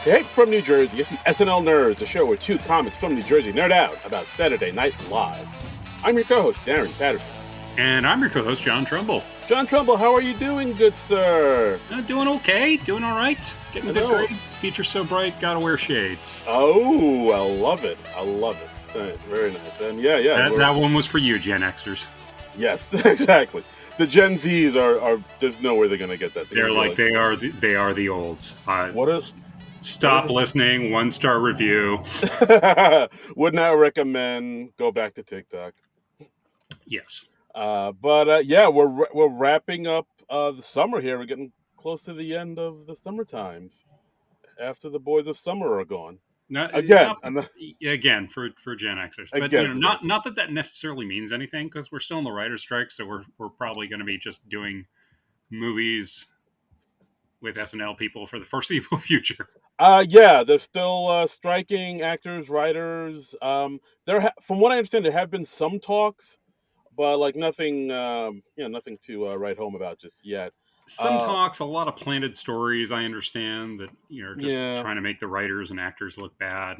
Hey, from New Jersey, it's the SNL Nerds, a show where two comics from New Jersey nerd out about Saturday Night Live. I'm your co-host, Darren Patterson. And I'm your co-host, John Trumbull. John Trumbull, how are you doing, good sir? Doing okay, doing all right. Getting good grades. Future's so bright, gotta wear shades. Oh, I love it. Very nice. And yeah. That one was for you, Gen Xers. Yes, exactly. The Gen Zs are there's no way they're going to get that. They're like they are the olds. Stop listening. 1-star review. Would not recommend. Go back to TikTok. Yes. We're wrapping up the summer here. We're getting close to the end of the summer times. After the boys of summer are gone. Again for Gen Xers, but not that necessarily means anything, because we're still in the writer's strike, so we're probably going to be just doing movies with SNL people for the foreseeable future. They're still striking actors, writers. From what I understand, there have been some talks, but like nothing, nothing to write home about just yet. Some talks, a lot of planted stories. I understand that trying to make the writers and actors look bad,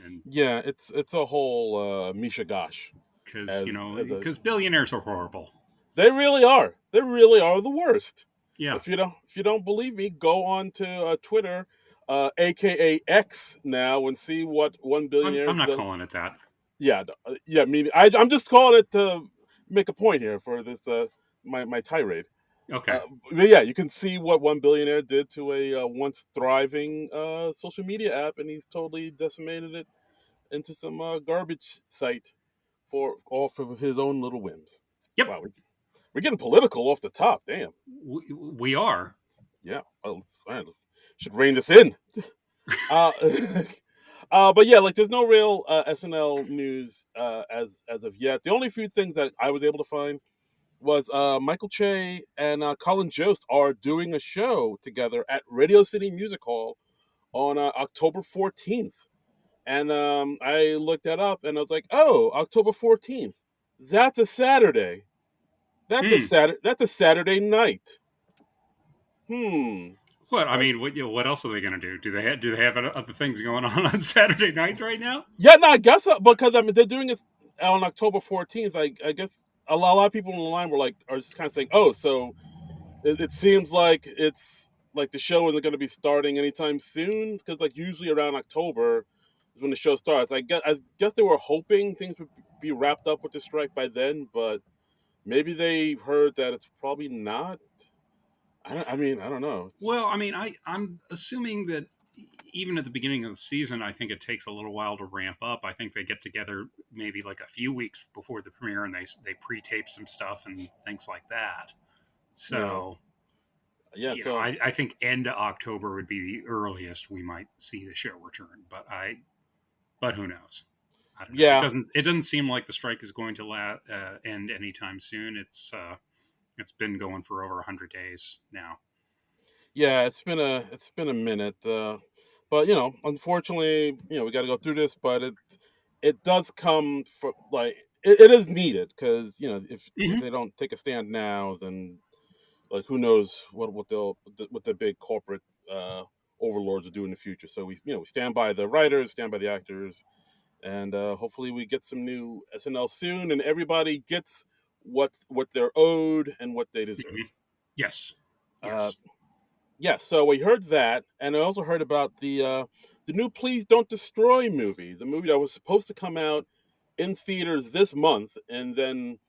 and it's a whole Misha Gosh, because billionaires are horrible. They really are. They really are the worst. Yeah. If you don't believe me, go on to Twitter, aka X now, and see what one billionaire. I'm not calling it that. Yeah. I'm just calling it to make a point here for this my tirade. Okay. You can see what one billionaire did to a once thriving social media app, and he's totally decimated it into some garbage site off of his own little whims. Yep. Wow, we're getting political off the top. Damn. We are. Yeah. Should rein this in. But yeah, like there's no real SNL news as of yet. The only few things that I was able to find was Michael Che and Colin Jost are doing a show together at Radio City Music Hall on October 14th. And I looked that up and I was like, oh, October 14th. That's a Saturday. That's a Saturday night. What? I mean, what else are they going to do? Do they have other things going on Saturday nights right now? Yeah, no, I guess so, because they're doing it on October 14th. I guess a lot of people on the line are just kind of saying, oh, so it seems like it's like the show isn't going to be starting anytime soon, because like usually around October is when the show starts. I guess they were hoping things would be wrapped up with the strike by then, but maybe they heard that it's probably not. I don't know. Well, I mean, I'm assuming that even at the beginning of the season, I think it takes a little while to ramp up. I think they get together maybe like a few weeks before the premiere, and they pre-tape some stuff and things like that. So, I think end of October would be the earliest we might see the show return. But who knows? I don't know. Yeah, it doesn't seem like the strike is going to end anytime soon. It's been going for over 100 days now. Yeah, it's been a minute, but unfortunately, we got to go through this. But it does come for like it is needed, because if they don't take a stand now, then like who knows what the big corporate overlords will do in the future. So we stand by the writers, stand by the actors, and hopefully we get some new SNL soon, and everybody gets what they're owed and what they deserve. Yes. So we heard that, and I also heard about the new Please Don't Destroy movie, the movie that was supposed to come out in theaters this month, and then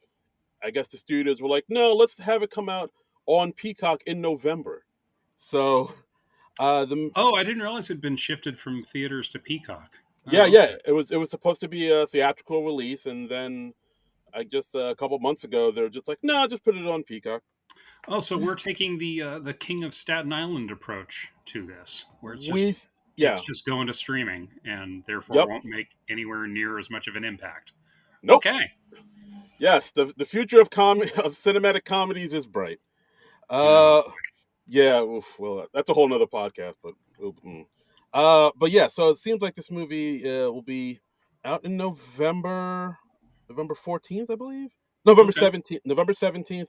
I guess the studios were like, no, let's have it come out on Peacock in November. So I didn't realize it had been shifted from theaters to Peacock. It was supposed to be a theatrical release, and then I guess a couple months ago, they're just like, no, just put it on Peacock. Oh, so we're taking the King of Staten Island approach to this, where it's just going to streaming, and therefore won't make anywhere near as much of an impact. Nope. Okay. Yes, the future of cinematic comedies is bright. Well, that's a whole nother podcast, so it seems like this movie will be out in November 14th, I believe. November 17th,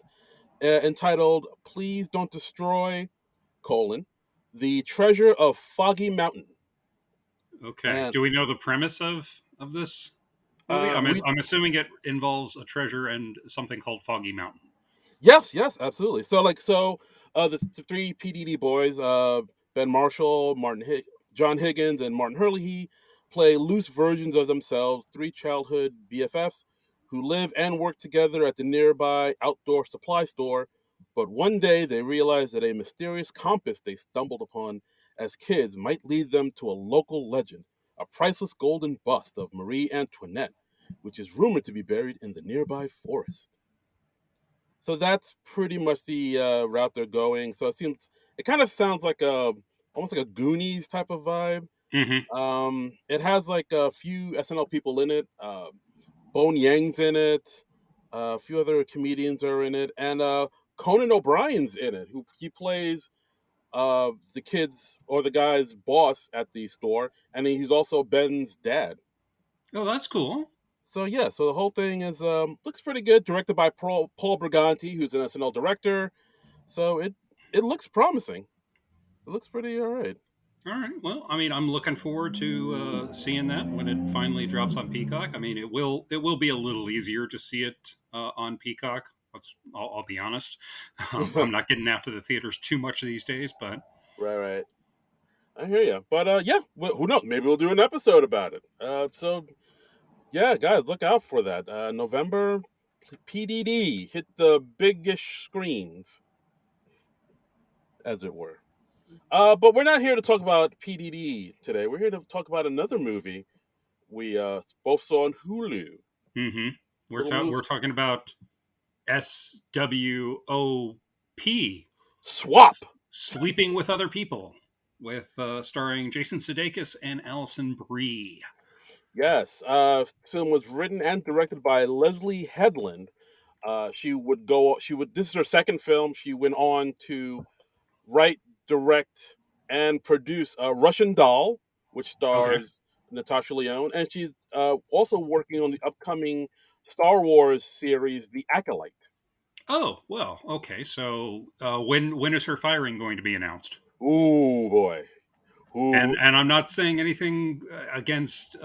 entitled Please Don't Destroy, The Treasure of Foggy Mountain. Okay. And Do we know the premise of this movie? we I'm assuming it involves a treasure and something called Foggy Mountain. Yes, yes, absolutely. The three PDD boys, Ben Marshall, John Higgins, and Martin Hurley, play loose versions of themselves, three childhood BFFs who live and work together at the nearby outdoor supply store. But one day they realize that a mysterious compass they stumbled upon as kids might lead them to a local legend, a priceless golden bust of Marie Antoinette, which is rumored to be buried in the nearby forest. So that's pretty much the route they're going. It kind of sounds like a almost like a Goonies type of vibe. Hmm. It has like a few SNL people in it. Bone Yang's in it. A few other comedians are in it, and Conan O'Brien's in it. Who he plays the kids or the guy's boss at the store, and he's also Ben's dad. Oh, that's cool. So yeah, so the whole thing is looks pretty good. Directed by Paul Briganti, who's an SNL director. So it looks promising. It looks pretty all right. All right. Well, I'm looking forward to seeing that when it finally drops on Peacock. It will be a little easier to see it on Peacock. I'll be honest. I'm not getting out to the theaters too much these days, but Right, right. I hear you. But yeah, who knows? Maybe we'll do an episode about it. So yeah, guys, look out for that. November, PDD hit the biggish screens, as it were. But we're not here to talk about PDD today. We're here to talk about another movie we both saw on Hulu. hmm Little movie we're talking about SWOP, Swap. Sleeping with Other People, with starring Jason Sudeikis and Alison Brie. Yes, this film was written and directed by Leslie Headland. She would go. She would. This is her second film. She went on to write, direct, and produce Russian Doll, which Okay. stars Natasha Lyonne, and she's also working on the upcoming Star Wars series, The Acolyte. Oh well. Okay. So when is her firing going to be announced? Ooh boy. And Ooh. I'm not saying anything against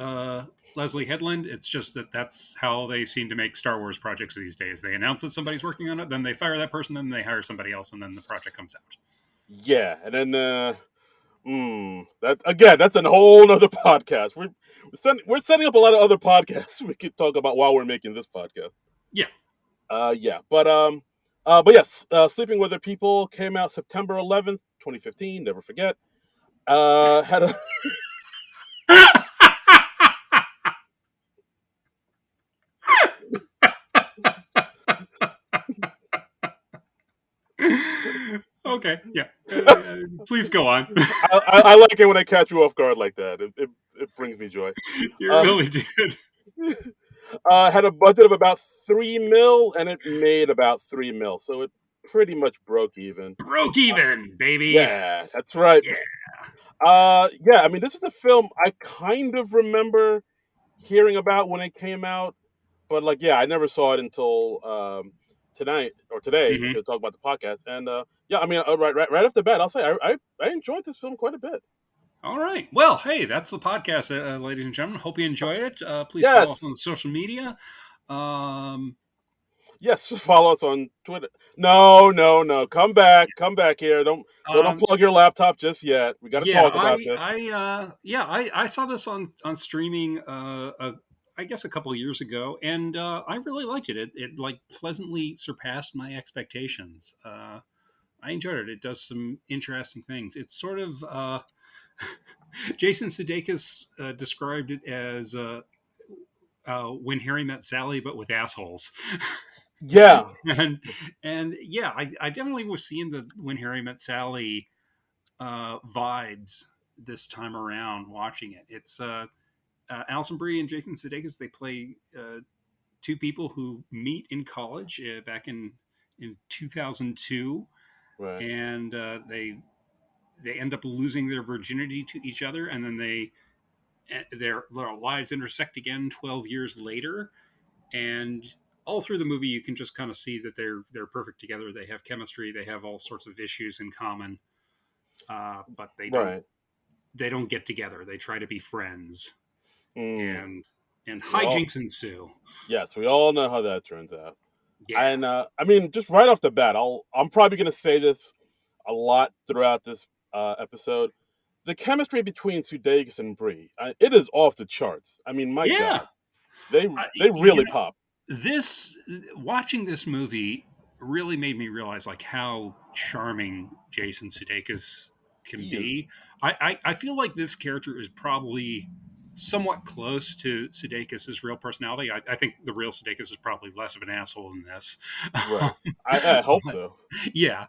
Leslie Headland. It's just that that's how they seem to make Star Wars projects these days. They announce that somebody's working on it, then they fire that person, then they hire somebody else, and then the project comes out. Yeah, and then that again, that's a whole nother podcast. We're setting up a lot of other podcasts we could talk about while we're making this podcast. Yeah. Yeah, but yes, Sleeping with Other People came out September 11th, 2015. Never forget. Had a Okay. Yeah. Please go on. I like it when I catch you off guard like that. It brings me joy. You Uh, really did. had a budget of about 3 mil, and it made about 3 mil, so it pretty much broke even. Broke even, baby. Yeah, that's right. Yeah. Yeah, I mean, this is a film I kind of remember hearing about when it came out, but like, yeah, I never saw it until tonight or today hmm to talk about the podcast. And yeah, I mean, right off the bat, I'll say I enjoyed this film quite a bit. All right. Well, hey, that's the podcast, ladies and gentlemen. Hope you enjoyed it. Please follow us Yes, on social media. Um, yes, follow us on Twitter. No, no, no, come back here. Don't um, unplug your laptop just yet. We got to yeah, talk about this. I saw this on streaming. I guess a couple of years ago, and I really liked it. It like pleasantly surpassed my expectations. I enjoyed it. It does some interesting things. It's sort of Jason Sudeikis described it as When Harry Met Sally, but with assholes. Yeah, and yeah, I definitely was seeing the When Harry Met Sally vibes this time around watching it. It's Alison Brie and Jason Sudeikis. They play two people who meet in college back in 2002, right, and they end up losing their virginity to each other, and then their lives intersect again 12 years later, and all through the movie you can just kind of see that they're perfect together. They have chemistry, they have all sorts of issues in common, but they don't right. they don't get together. They try to be friends, Mm, and we all hijinks ensue. yes, we all know how that turns out. Yeah, And I mean, just right off the bat, I'm probably going to say this a lot throughout this episode. The chemistry between Sudeikis and Brie, it is off the charts. I mean, my yeah. God, they I, they you really pop. this watching this movie really made me realize like how charming Jason Sudeikis can He is be. I feel like this character is probably somewhat close to Sudeikis' real personality. I think the real Sudeikis is probably less of an asshole than this. right. I hope But so. yeah,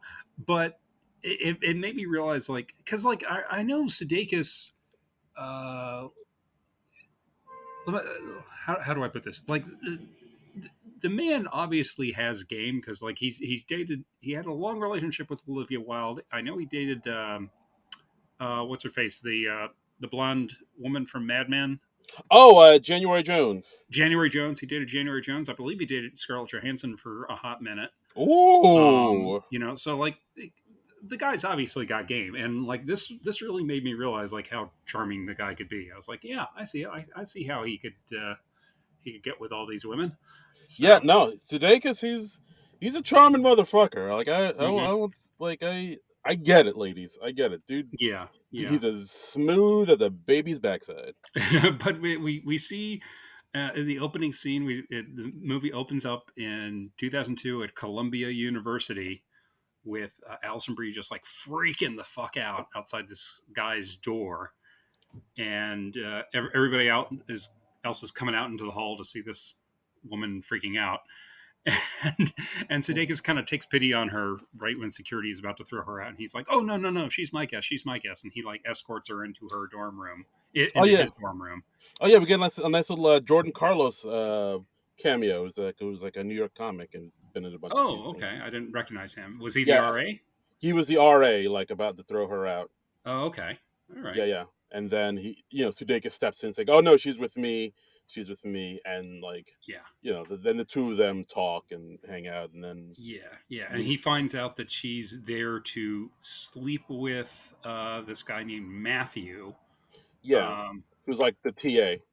but it made me realize like because like I know Sudeikis. Uh, how do I put this? Like the man obviously has game because like he's dated. He had a long relationship with Olivia Wilde. I know he dated what's her face, the blonde woman from Mad Men, Oh, January Jones. January Jones. He dated January Jones. I believe he dated Scarlett Johansson for a hot minute. Ooh, You know, so like the guy's obviously got game, and like this really made me realize like how charming the guy could be. I was like, yeah, I see, I see how he could get with all these women. yeah. So No, Sudeikis, he's a charming motherfucker. Like mhm. I would like I get it, ladies. I get it, dude. Yeah, yeah. He's as smooth as a baby's backside. But we see in the opening scene, the movie opens up in 2002 at Columbia University with Alison Brie just like freaking the fuck out outside this guy's door, and everybody else is coming out into the hall to see this woman freaking out. and and Sudeikis kind of takes pity on her right when security is about to throw her out, and he's like, "Oh no, no, no, she's my guest," and he like escorts her into her dorm room, Oh into yeah, his dorm room. oh yeah. We get a nice little Jordan Carlos cameo. It was like a New York comic and been in a bunch of few Oh, things. okay, I didn't recognize him. Was he the Yeah, RA? he was the RA, like about to throw her out. Oh, okay, all right, Yeah, yeah. And then Sudeikis steps in, and like, "Oh no, she's with me," and like, yeah, then the two of them talk and hang out, and then yeah, yeah, and we, he finds out that she's there to sleep with this guy named Matthew. yeah, Um, it was like the TA.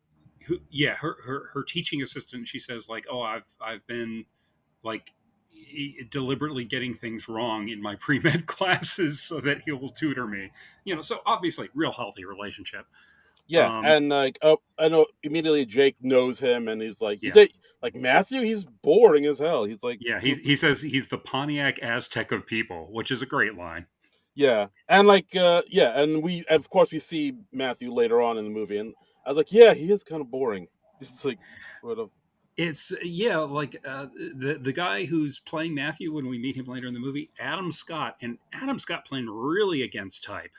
who, yeah, her teaching assistant. She says like, "Oh, I've been like deliberately getting things wrong in my pre-med classes so that he will tutor me." You know, so obviously real healthy relationship. Yeah, um and like, oh, I know immediately Jake knows him, and he's like, yeah, like Matthew, he's boring as hell. He's like yeah, super, he says he's the Pontiac Aztec of people, which is a great line. yeah, and like, yeah, and we, of course, we see Matthew later on in the movie, and I was like, yeah, he is kind of boring. This is like, what a, It's yeah, like the guy who's playing Matthew when we meet him later in the movie, Adam Scott, and Adam Scott playing really against type.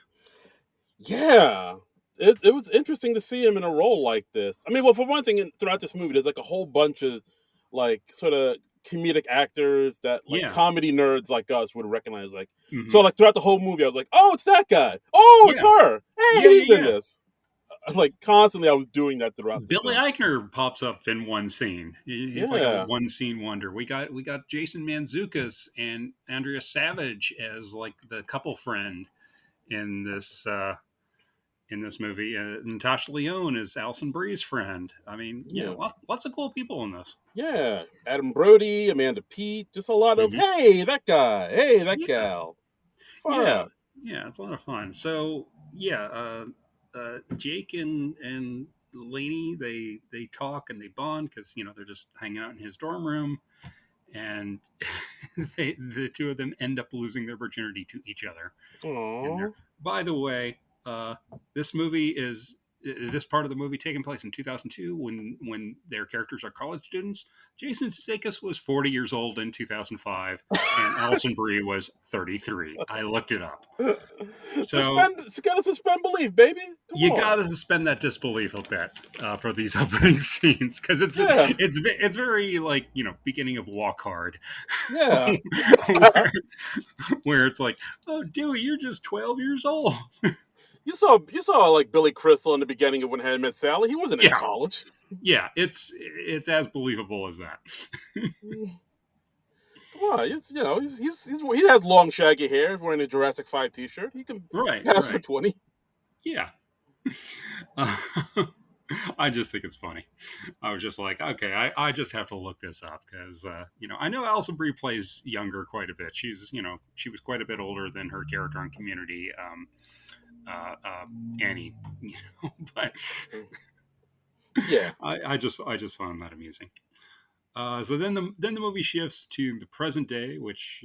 yeah. It was interesting to see him in a role like this. I mean, well, for one thing, throughout this movie, there's like a whole bunch of like sort of comedic actors that like Yeah. comedy nerds like us would recognize. Like, Hmm. so like throughout the whole movie, I was like, oh, it's that guy. Oh, it's Yeah. her. Hey, Yeah. he's in Yeah. this. Like constantly, I was doing that throughout the Billy film. Eichner pops up in one scene. He's like a Yeah, one scene wonder. We got Jason Mantzoukas and Andrea Savage as like the couple friend in this movie. Natasha Lyonne is Alison Brie's friend. I mean, yeah, yeah, lots of cool people in this. yeah. Adam Brody, Amanda Peet, just a lot of Hmm. hey, that guy, hey, that Yeah, gal. Far yeah, out. yeah. It's a lot of fun. So yeah, Jake and Lainey they talk and they bond because they're just hanging out in his dorm room, and the two of them end up losing their virginity to each other in there. Aww. By the way, this movie is this part of the movie taking place in 2002 when their characters are college students. Jason Sudeikis was 40 years old in 2005, and Alison Brie was 33. I looked it up. So Gotta suspend belief, baby. Come you on. got to suspend that disbelief a bit for these opening scenes because Yeah, it's very like beginning of Walk Hard, yeah. where, where it's like, oh Dewey, you're just 12 years old. You saw like Billy Crystal in the beginning of When Harry Met Sally. He wasn't in Yeah, college. yeah, it's as believable as that. Come on, he has long shaggy hair. He's wearing a Jurassic 5 T-shirt. He can Right, pass for right. 20. Yeah, Uh, I just think it's funny. I was just like, okay, I just have to look this up because I know Alison Brie plays younger quite a bit. She was quite a bit older than her character on Community, uh, uh, Annie. But Yeah. I just found that amusing. So then the movie shifts to the present day, which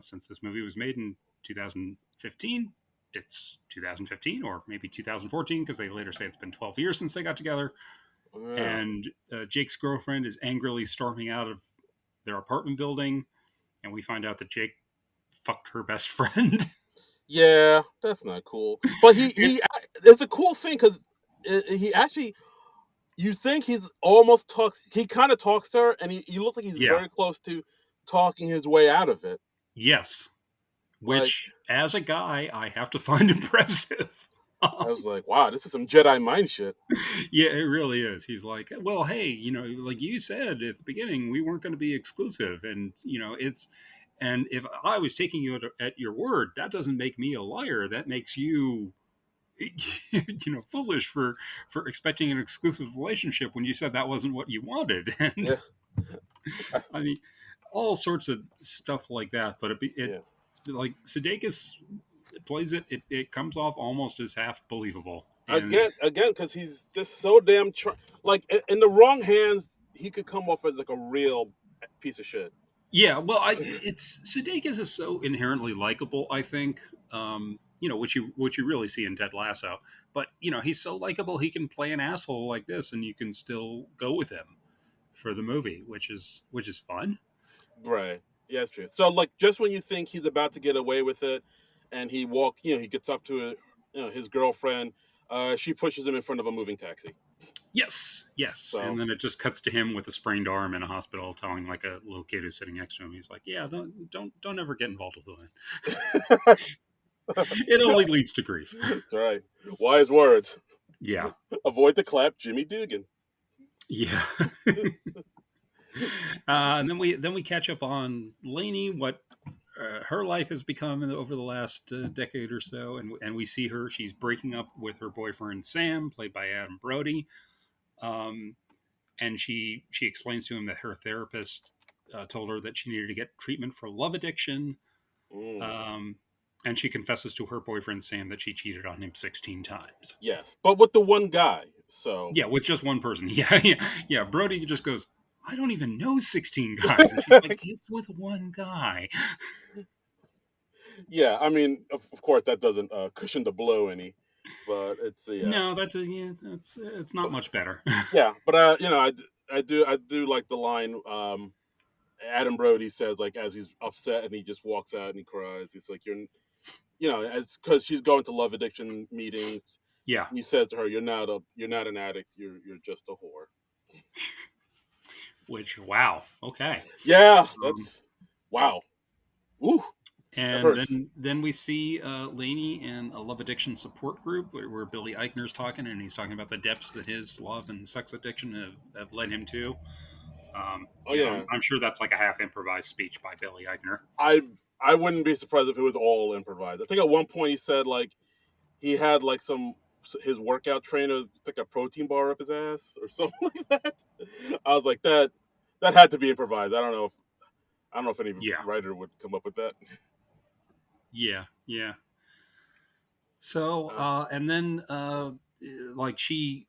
since this movie was made in 2015, it's 2015 or maybe 2014 because they later say it's been 12 years since they got together. Yeah. And Jake's girlfriend is angrily storming out of their apartment building, and we find out that Jake fucked her best friend. Yeah, that's not cool. But he it's a cool scene because he actually, you think he's almost talks. He kind of talks to her, and he looks like he's Yeah. very close to talking his way out of it. Yes. Like, Which, as a guy, I have to find impressive. I was like, wow, this is some Jedi mind shit. Yeah, it really is. He's like, well, hey, like you said at the beginning, we weren't going to be exclusive, and and if I was taking you at your word, that doesn't make me a liar. That makes you, foolish for expecting an exclusive relationship when you said that wasn't what you wanted. And Yeah, I mean, all sorts of stuff like that. But it yeah. like Sudeikis plays it. It comes off almost as half believable, and Again, because he's just so damn like in the wrong hands, he could come off as like a real piece of shit. yeah, well, it's Sudeikis is so inherently likable. I think, which you really see in Ted Lasso. But he's so likable, he can play an asshole like this, and you can still go with him for the movie, which is fun. Right. Yeah, that's true. So like, just when you think he's about to get away with it, and he gets up to his girlfriend. She pushes him in front of a moving taxi. Yes, yes, and So then it just cuts to him with a sprained arm in a hospital, telling like a little kid who's sitting next to him. He's like, "Yeah, don't ever get involved with women. It only leads to grief." that's right. Wise words. Yeah, Avoid the clap, Jimmy Dugan. yeah. And then we catch up on Lainey, what her life has become over the last decade or so, and we see her. She's breaking up with her boyfriend Sam, played by Adam Brody, um, and she explains to him that her therapist told her that she needed to get treatment for love addiction, Mm. um, and she confesses to her boyfriend Sam that she cheated on him 16 times. Yes, but with the one guy. So Yeah, with just one person. Yeah, yeah, yeah. Brody just goes, "I don't even know 16 guys," and she's like, "It's with one guy." yeah, I mean, of course, that doesn't cushion the blow any, but yeah, No, that's it's not much better. yeah. But I do like the line. Adam Brody says, like, as he's upset and he just walks out and he cries. He's like, as because she's going to love addiction meetings. Yeah. He says to her, you're not an addict. You're just a whore." Which, wow, okay. Yeah, Um, that's wow. Ooh, that and hurts. then we see Laney in a love addiction support group where Billy Eichner's talking, and he's talking about the depths that his love and sex addiction have led him to. Oh yeah, I'm sure that's like a half improvised speech by Billy Eichner. I I wouldn't be surprised if it was all improvised. I think at one point he said like he had like his workout trainer stick a protein bar up his ass or something like that. I was like that had to be improvised. I don't know if any Yeah, writer would come up with that. yeah, yeah. So, Uh, and then like she's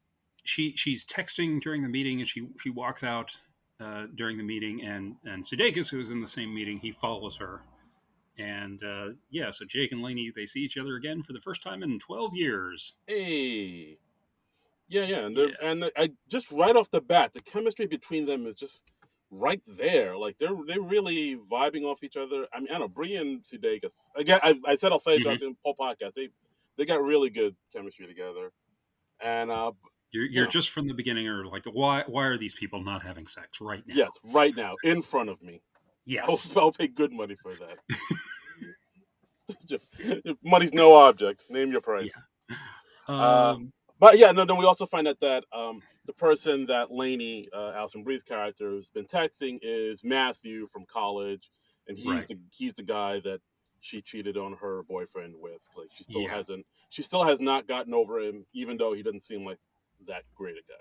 texting during the meeting, and she walks out during the meeting, and Sudeikis, who is in the same meeting, he follows her. And yeah, so Jake and Lainey, they see each other again for the first time in 12 years. hey, yeah, yeah, Yeah. and I just right off the bat, the chemistry between them is just right there. Like they're really vibing off each other. I mean, I don't know, Brie and Sudeikis. Again, I said I'll say it Hmm. throughout the whole podcast. They got really good chemistry together, and You're just from the beginning, or like, why are these people not having sex right yes, now? right now in front of me. Yes. I'll pay good money for that. Money's no object. Name your price. Yeah. Uh, Um, but yeah, no. Then we also find out that the person that Lainey, Alison Brie's character, has been texting is Matthew from college, and right. he's the guy that she cheated on her boyfriend with. Like Yeah. she still has not gotten over him, even though he doesn't seem like that great a guy.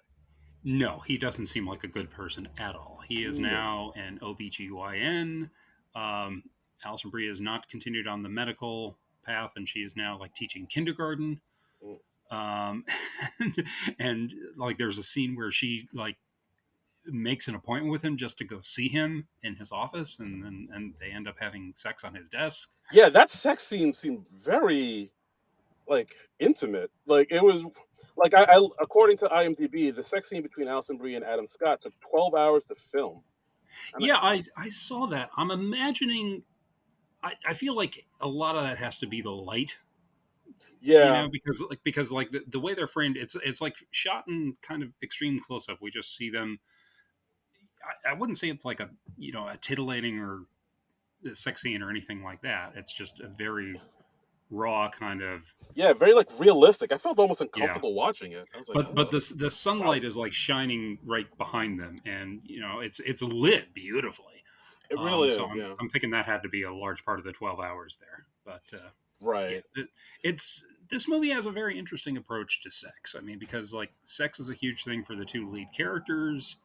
No, he doesn't seem like a good person at all. He is No. now an OBGYN. Um, Alison Brie has not continued on the medical path, and she is now like teaching kindergarten. Mm. Um, and like there's a scene where she like makes an appointment with him just to go see him in his office, and they end up having sex on his desk. Yeah, that sex scene seemed very like intimate. Like it was like I according to IMDb, the sex scene between Alison Brie and Adam Scott took 12 hours to film. And Yeah, I saw that. I'm imagining. I feel like a lot of that has to be the light, yeah, because like the way they're framed, it's like shot in kind of extreme close up. We just see them. I wouldn't say it's like a a titillating or a sex scene or anything like that. It's just a very raw kind of. yeah, very like realistic. I felt almost Yeah. uncomfortable watching it. I was like, But oh, the wow, sunlight is like shining right behind them, and it's lit beautifully. it really So is. Yeah, I'm thinking that had to be a large part of the 12 hours there. But yeah, right. it's this movie has a very interesting approach to sex. I mean, because like sex is a huge thing for the two lead characters,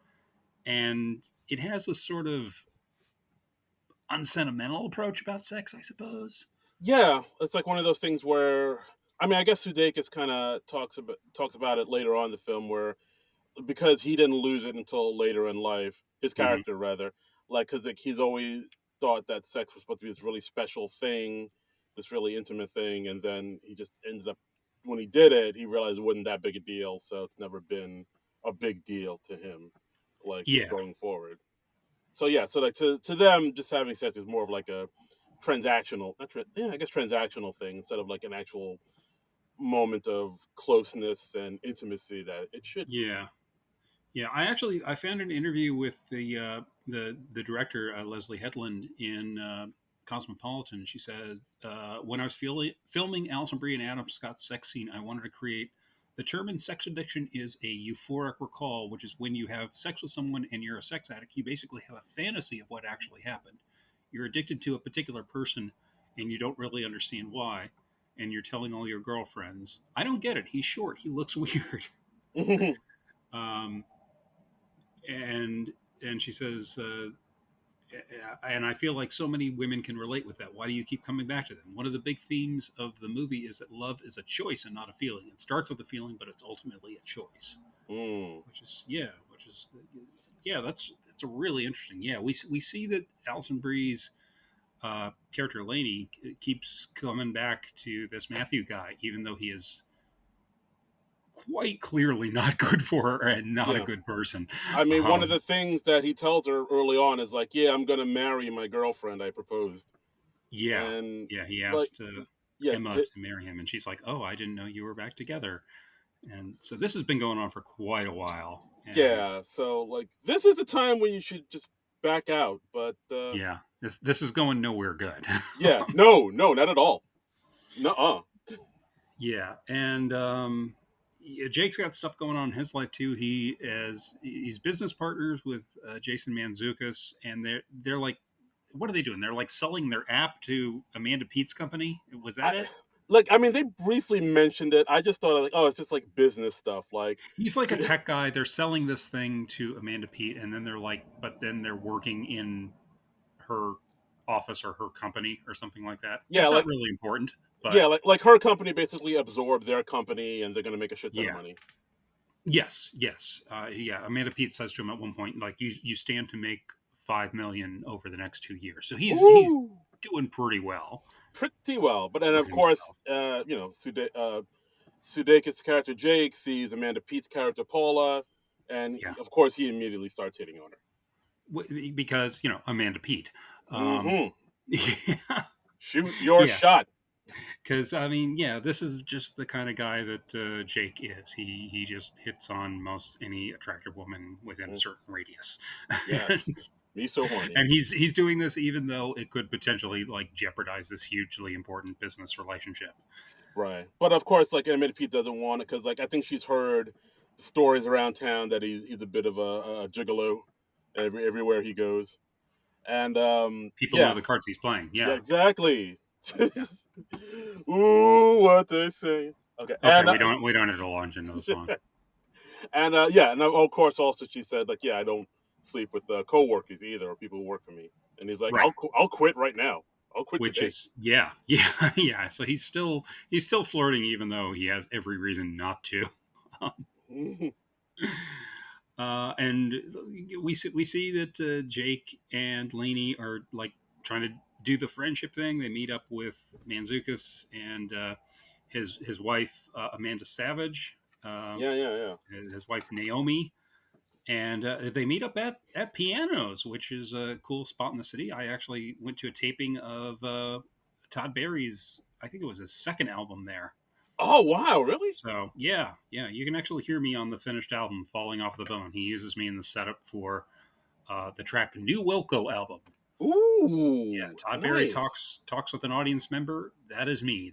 and it has a sort of unsentimental approach about sex, I suppose. Yeah, it's like one of those things where I mean, I guess Sudeikis kind of talks about it later on in the film where because he didn't lose it until later in life, his Hmm. character rather, like because like, he's always thought that sex was supposed to be this really special thing, this really intimate thing, and then he just ended up when he did it, he realized it wasn't that big a deal, so it's never been a big deal to him, like Yeah, going forward. So yeah, so like to them, just having sex is more of like a transactional, yeah, I guess transactional thing instead of like an actual moment of closeness and intimacy that it should be. yeah. Yeah, I found an interview with the director Leslie Headland in Cosmopolitan. She said, "When I was filming Alison Brie and Adam Scott's sex scene, I wanted to create the term in sex addiction is a euphoric recall, which is when you have sex with someone and you're a sex addict, you basically have a fantasy of what actually happened. You're addicted to a particular person, and you don't really understand why." And you're telling all your girlfriends, "I don't get it. He's short. He looks weird." Um, and she says, and I feel like so many women can relate with that. Why do you keep coming back to them? One of the big themes of the movie is that love is a choice and not a feeling. It starts with a feeling, but it's ultimately a choice. Mm. Yeah, that's a really interesting. Yeah, we see that Alison Brie's character Laney keeps coming back to this Matthew guy, even though he is quite clearly not good for her and not a Yeah. good person. I mean, one of Um, the things that he tells her early on is like, "Yeah, I'm gonna marry my girlfriend I proposed," Yeah, and yeah. He like, asked yeah, Emma to marry him, and she's like, "Oh, I didn't know you were back together." And so this has been going on for quite a while, and yeah. So like, this is the time when you should just back out. But yeah, this is going nowhere good. yeah, no, no, not at all. No, Yeah, and yeah, Jake's got stuff going on in his life too. He's business partners with Jason Mantzoukas, and they're like, what are they doing? They're like selling their app to Amanda Pete's company. Was I that it? like. I mean, they briefly mentioned it. I just thought like, oh, it's just like business stuff. Like, He's like a tech guy. They're selling this thing to Amanda Pete, and then they're like, but then they're working in her office or her company or something like that. yeah, It's not like really important, yeah, but like her company basically absorbed their company, and they're gonna make a shit ton of yeah, money. yes, yeah. Amanda Pete says to him at one point, like, you stand to make 5 million over the next 2 years. So he's Ooh, doing pretty well pretty well. But then for of course, himself. Sudeikis' character Jake sees Amanda Pete's character Paula, and Yeah, of course he immediately starts hitting on because Amanda Pete. her. Um, yeah, Shoot your yeah. shot. Because I mean, yeah, this is just the kind of guy that Jake is. He just hits on most any attractive woman within a Mm, certain radius, yes, me so horny. and he's doing this even though it could potentially like jeopardize this hugely important business relationship. Right, but of course, like Amanda Pete doesn't want it because, like, I think she's heard stories around town that he's a bit of a gigolo everywhere he goes, and People know yeah, the cards he's playing. yeah, Yeah, exactly. Ooh, what they say. Okay, Okay, and we don't have to launch into the song. and yeah, and of course, also she said like, yeah, I don't sleep with coworkers either, or people who work for me. And he's like, Right. I'll quit right now. I'll quit Which today. is yeah, yeah, yeah. So he's still flirting, even though he has every reason not to. And we see that Jake and Lainey are like trying to do the friendship thing. They meet up with Manzukis and his wife Amanda Savage, uh, Yeah, yeah, yeah. his wife Naomi, and they meet up at Pianos, which is a cool spot in the city. I actually went to a taping of Todd Barry's, I think it was his second album there. Oh wow, really? So yeah, yeah, you can actually hear me on the finished album, "Falling Off the Bone." He uses me in the setup for the track "New Wilco" album. Yeah, Ooh, Todd Barry nice. talks with an audience member. That is me.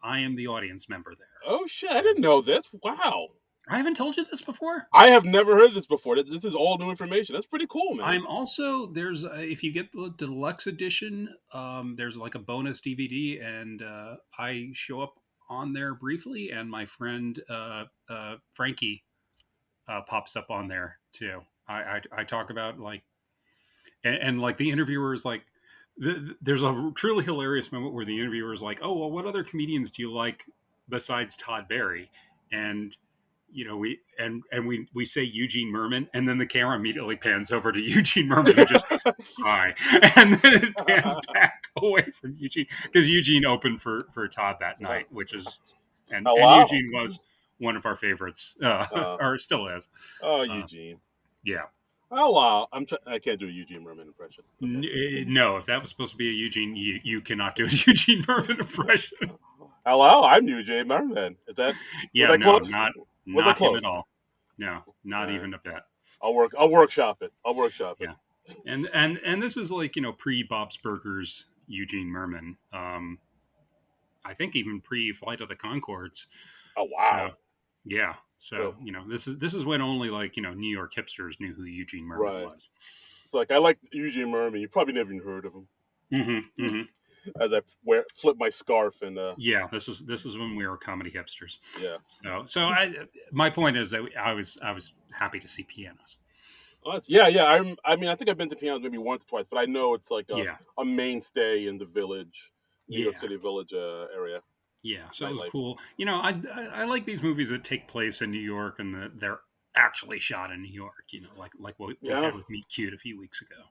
I am the audience member there. Oh shit, I didn't know this. Wow. I haven't told you this before. I have never heard this before. This is all new information. That's pretty cool, man. I'm also there's if you get the deluxe edition, there's like a bonus DVD, and I show up on there briefly, and my friend Frankie pops up on there too. I talk about like and like the interviewer is like, there's a truly hilarious moment where the interviewer is like, "Oh well, what other comedians do you like besides Todd Barry?" And we say Eugene Merman, and then the camera immediately pans over to Eugene Merman, who just goes hi, and then it pans back away from Eugene because Eugene opened for Todd that night, which is Oh and wow. Eugene was one of our favorites, Uh, or still is. oh, Uh, Eugene. yeah. Oh wow. I can't do a Eugene Merman impression. Okay. No, if that was supposed to be a Eugene, you cannot do a Eugene Merman impression. Hello, I'm Eugene Merman. Is that was Yeah, that no, close? Was that not him at close? all. No, All not right. even a bit. I'll workshop it. I'll workshop it. Yeah, and this is like pre Bob's Burgers Eugene Merman. I think even pre Flight of the Concords. Oh So wow. yeah, so So this is when only like New York hipsters knew who Eugene Merman right. was. It's like I like Eugene Merman. You probably never even heard of him. Mm-hmm, mm-hmm. As I flip my scarf and Yeah, this is when we were comedy hipsters. yeah. So my point is that I was happy to see Pianos. Oh, yeah, yeah. I mean, I think I've been to pianos maybe once or twice, but I know it's like Yeah, a mainstay in the village, New York yeah, City Village area yeah. So it was nightlife. cool. I like these movies that take place in New York and that they're actually shot in New York. Like what we Yeah, had with Meet Cute a few weeks ago.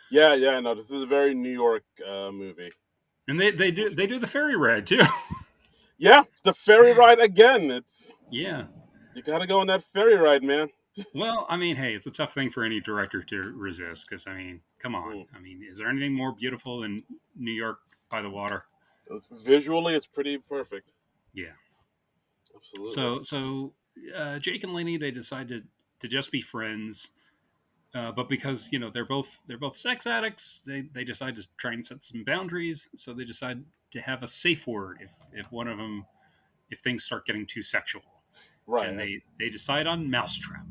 yeah, yeah. No, this is a very New York movie. And they For do sure. they do the ferry ride too. Yeah, the ferry ride again. It's Yeah. you got to go on that ferry ride, man. Well, I mean, hey, it's a tough thing for any director to resist because I mean, come on. Mm. I mean, is there anything more beautiful than New York by the water? Visually, it's pretty perfect. Yeah. Absolutely. So Jake and Lainey, they decide to just be friends, but because they're both sex addicts, they decide to try and set some boundaries. So they decide to have a safe word if one of them if things start getting too sexual, Right. and they decide on mousetrap.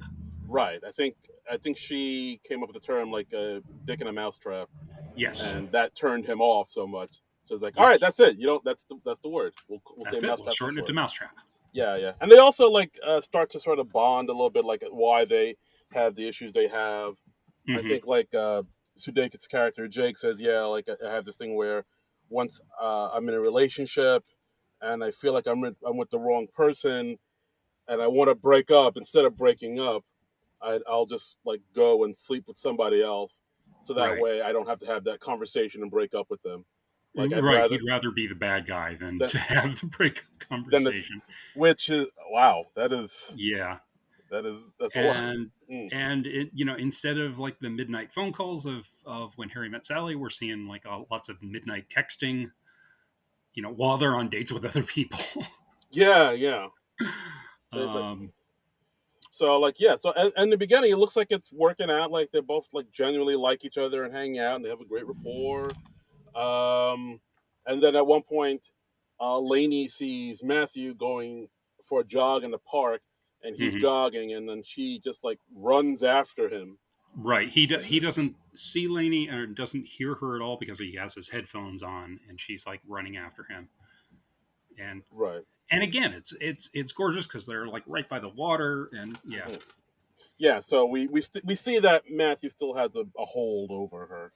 Right. I think she came up with the term like a dick in a mousetrap, Yes, and that turned him off so much. So it's like, all right, yes, that's it. You don't. That's the word. We'll say that's it. We'll mousetrap for shorten it to short. mousetrap. Yeah, yeah. And they also like start to sort of bond a little bit, like why they have the issues they have. I Hmm. think like Sudeikis' character Jake says, yeah, like I have this thing where once I'm in a relationship and I feel like I'm with the wrong person and I want to break up. Instead of breaking up, I'll just like go and sleep with somebody else, so that Right, way I don't have to have that conversation and break up with them. Like I'd right. rather He'd rather be the bad guy than that to have the break than the, conversation. which is wow. Yeah, That's a lot. and Mm. instead of like the midnight phone calls of When Harry Met Sally, we're seeing like lots of midnight texting, while they're on dates with other people. Yeah, yeah. Like, um, so like yeah. So in the beginning, it looks like it's working out. Like they both like genuinely like each other and hang out, and they have a great rapport. Um, and then at one point, Lainey sees Matthew going for a jog in the park, and he's mhm. jogging, and then she just like runs after him Right. He doesn't see Lainey or doesn't hear her at all because he has his headphones on and she's like running after him. And Right. and again, it's gorgeous because they're like right by the water and yeah. Mhm. Yeah. So we see that Matthew still has a hold over her,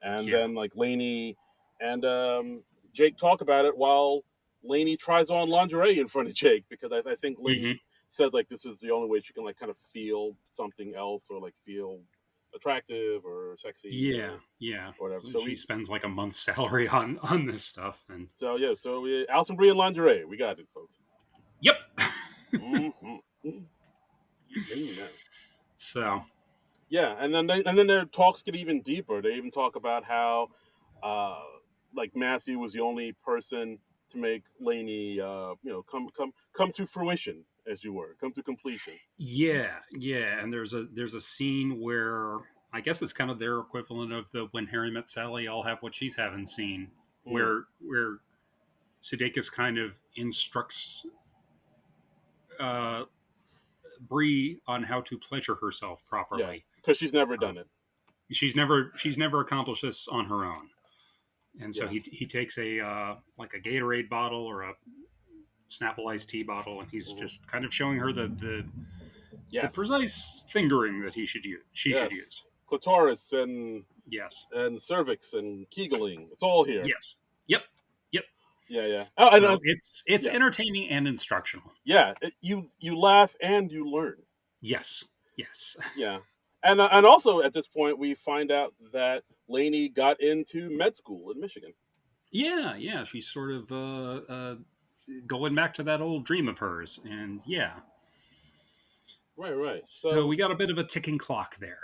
and Yeah. then like Lainey and Jake talk about it while Lainey tries on lingerie in front of Jake, because I think Hmm. Lainey said like this is the only way she can like kind of feel something else, or like feel attractive or sexy Yeah, yeah. or whatever. So she spends like a month's salary on this stuff, and So we Alison Brie and lingerie, we got it, folks. yep. Mm-hmm. Amen. So Yeah, and then their talks get even deeper. They even talk about how, uh, like Matthew was the only person to make Lainey, come to fruition, as you were, come to completion. yeah, yeah. And there's a scene where I guess it's kind of their equivalent of the When Harry Met Sally. I'll have what she's having scene, Mm, where Sudeikis kind of instructs uh, Bree on how to pleasure herself yeah, properly. because she's never Um, done it. she's never accomplished this on her own, and so Yeah. he takes a like a Gatorade bottle or a Snapple iced tea bottle, and he's Hmm. just kind of showing her the Yes. precise fingering that he should use. She should use. Yes. Clitoris Yes. and cervix and kegling. It's all here. Yes. Yep. Yep. Yeah, yeah. So it's Yeah, entertaining and instructional. yeah. You laugh and you learn. Yes. Yes. Yeah, and also at this point we find out that Lainey got into med school in Michigan. Yeah. Yeah. She's sort of going back to that old dream of hers, and yeah. Right, right. So So we got a bit of a ticking clock there.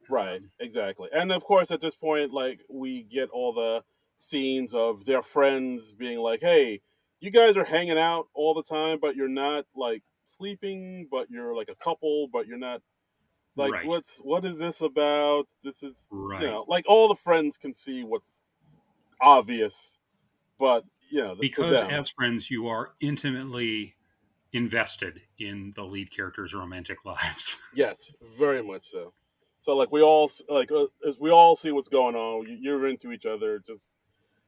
right, exactly. And of course, at this point, like we get all the scenes of their friends being like, "Hey, you guys are hanging out all the time, but you're not like sleeping, but you're like a couple, but you're not like Right. what is this about? This is Right. like all the friends can see what's obvious, but to Because them, as friends, you are intimately invested in the lead characters' romantic lives. yes, very much so. So like we all like as we all see what's going on, you're into each other. Just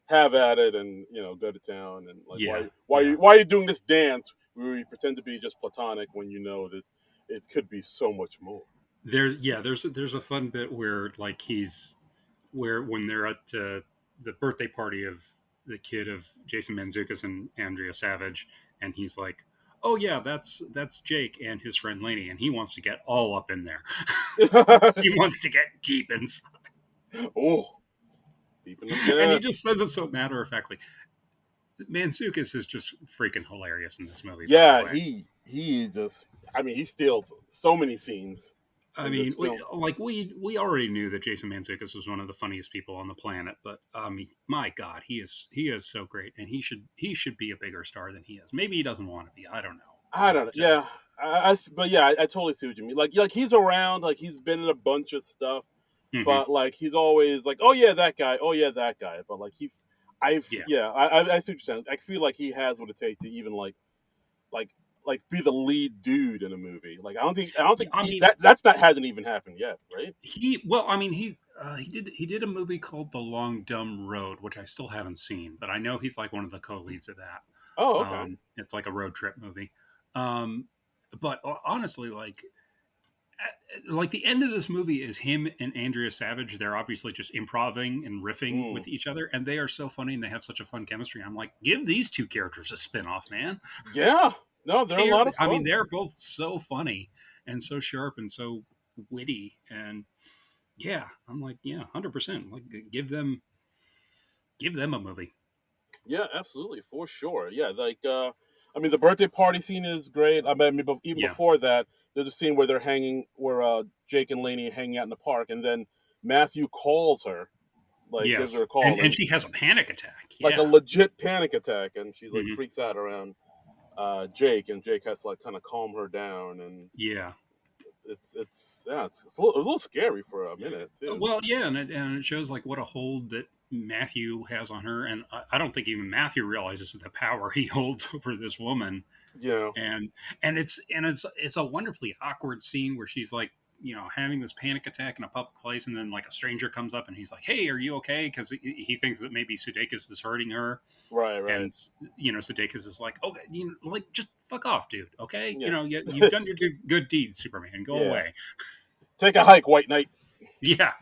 have at it, and go to town. And like Yeah. why Yeah. why are you doing this dance where you pretend to be just platonic when you know that it could be so much more. There's a fun bit where like where when they're at the birthday party of the kid of Jason Mantzoukas and Andrea Savage, and he's like, "Oh yeah, that's Jake and his friend Laney, and he wants to get all up in there. He wants to get deep inside." Oh, keeping them And he nuts. just says it so matter of factly. Mantzoukas is just freaking hilarious in this movie, by the Yeah, way. he just. I mean, he steals so many scenes I in this mean, film. we already knew that Jason Mantzoukas was one of the funniest people on the planet, but I mean, my God, he is so great, and he should be a bigger star than he is. Maybe he doesn't want to be. I don't know, I don't know. but Yeah, but yeah, I totally see what you mean. Like he's around, like he's been in a bunch of stuff, mhm, but like he's always like, oh yeah, that guy, oh yeah, that guy. But like yeah. I see what you're saying. I feel like he has what it takes to even like be the lead dude in a movie. Like I don't Yeah, think I mean, that's not hasn't even happened yet, right? I mean, he did a movie called The Long Dumb Road, which I still haven't seen, but I know he's like one of the co-leads of that. Oh, okay. It's like a road trip movie. Um, but honestly, like the end of this movie is him and Andrea Savage. They're obviously just improving and riffing Mm. with each other, and they are so funny and they have such a fun chemistry. I'm like, give these two characters a spin-off, man. Yeah. No, they're a lot of I mean, fun. they're both so funny and so sharp and so witty, and yeah, I'm like, yeah, 100%. Like, give them a movie. Yeah, absolutely, for sure. Yeah, like I mean, the birthday party scene is great. I mean, even Yeah. before that, there's a scene where where Jake and Lainey are hanging out in the park, and then Matthew calls her, like gives Yes, her a and call, and and she has a panic attack. like a Yeah. legit panic attack, and she's like Hmm. freaks out around Jake, and Jake has to like kind of calm her down, and Yeah. it's a little scary for a minute too. Well, yeah, and it shows like what a hold that Matthew has on her, and I don't think even Matthew realizes the power he holds over this woman, Yeah. and it's a wonderfully awkward scene where she's like having this panic attack in a public place, and then like a stranger comes up and he's like, "Hey, are you okay?" Because he thinks that maybe Sudeikis is hurting her, Right, right. and Sudeikis is like, "Okay, like just fuck off, dude. Okay, Yeah, you've done your good deed, Superman. Go yeah. away." Take a hike, White Knight. Yeah,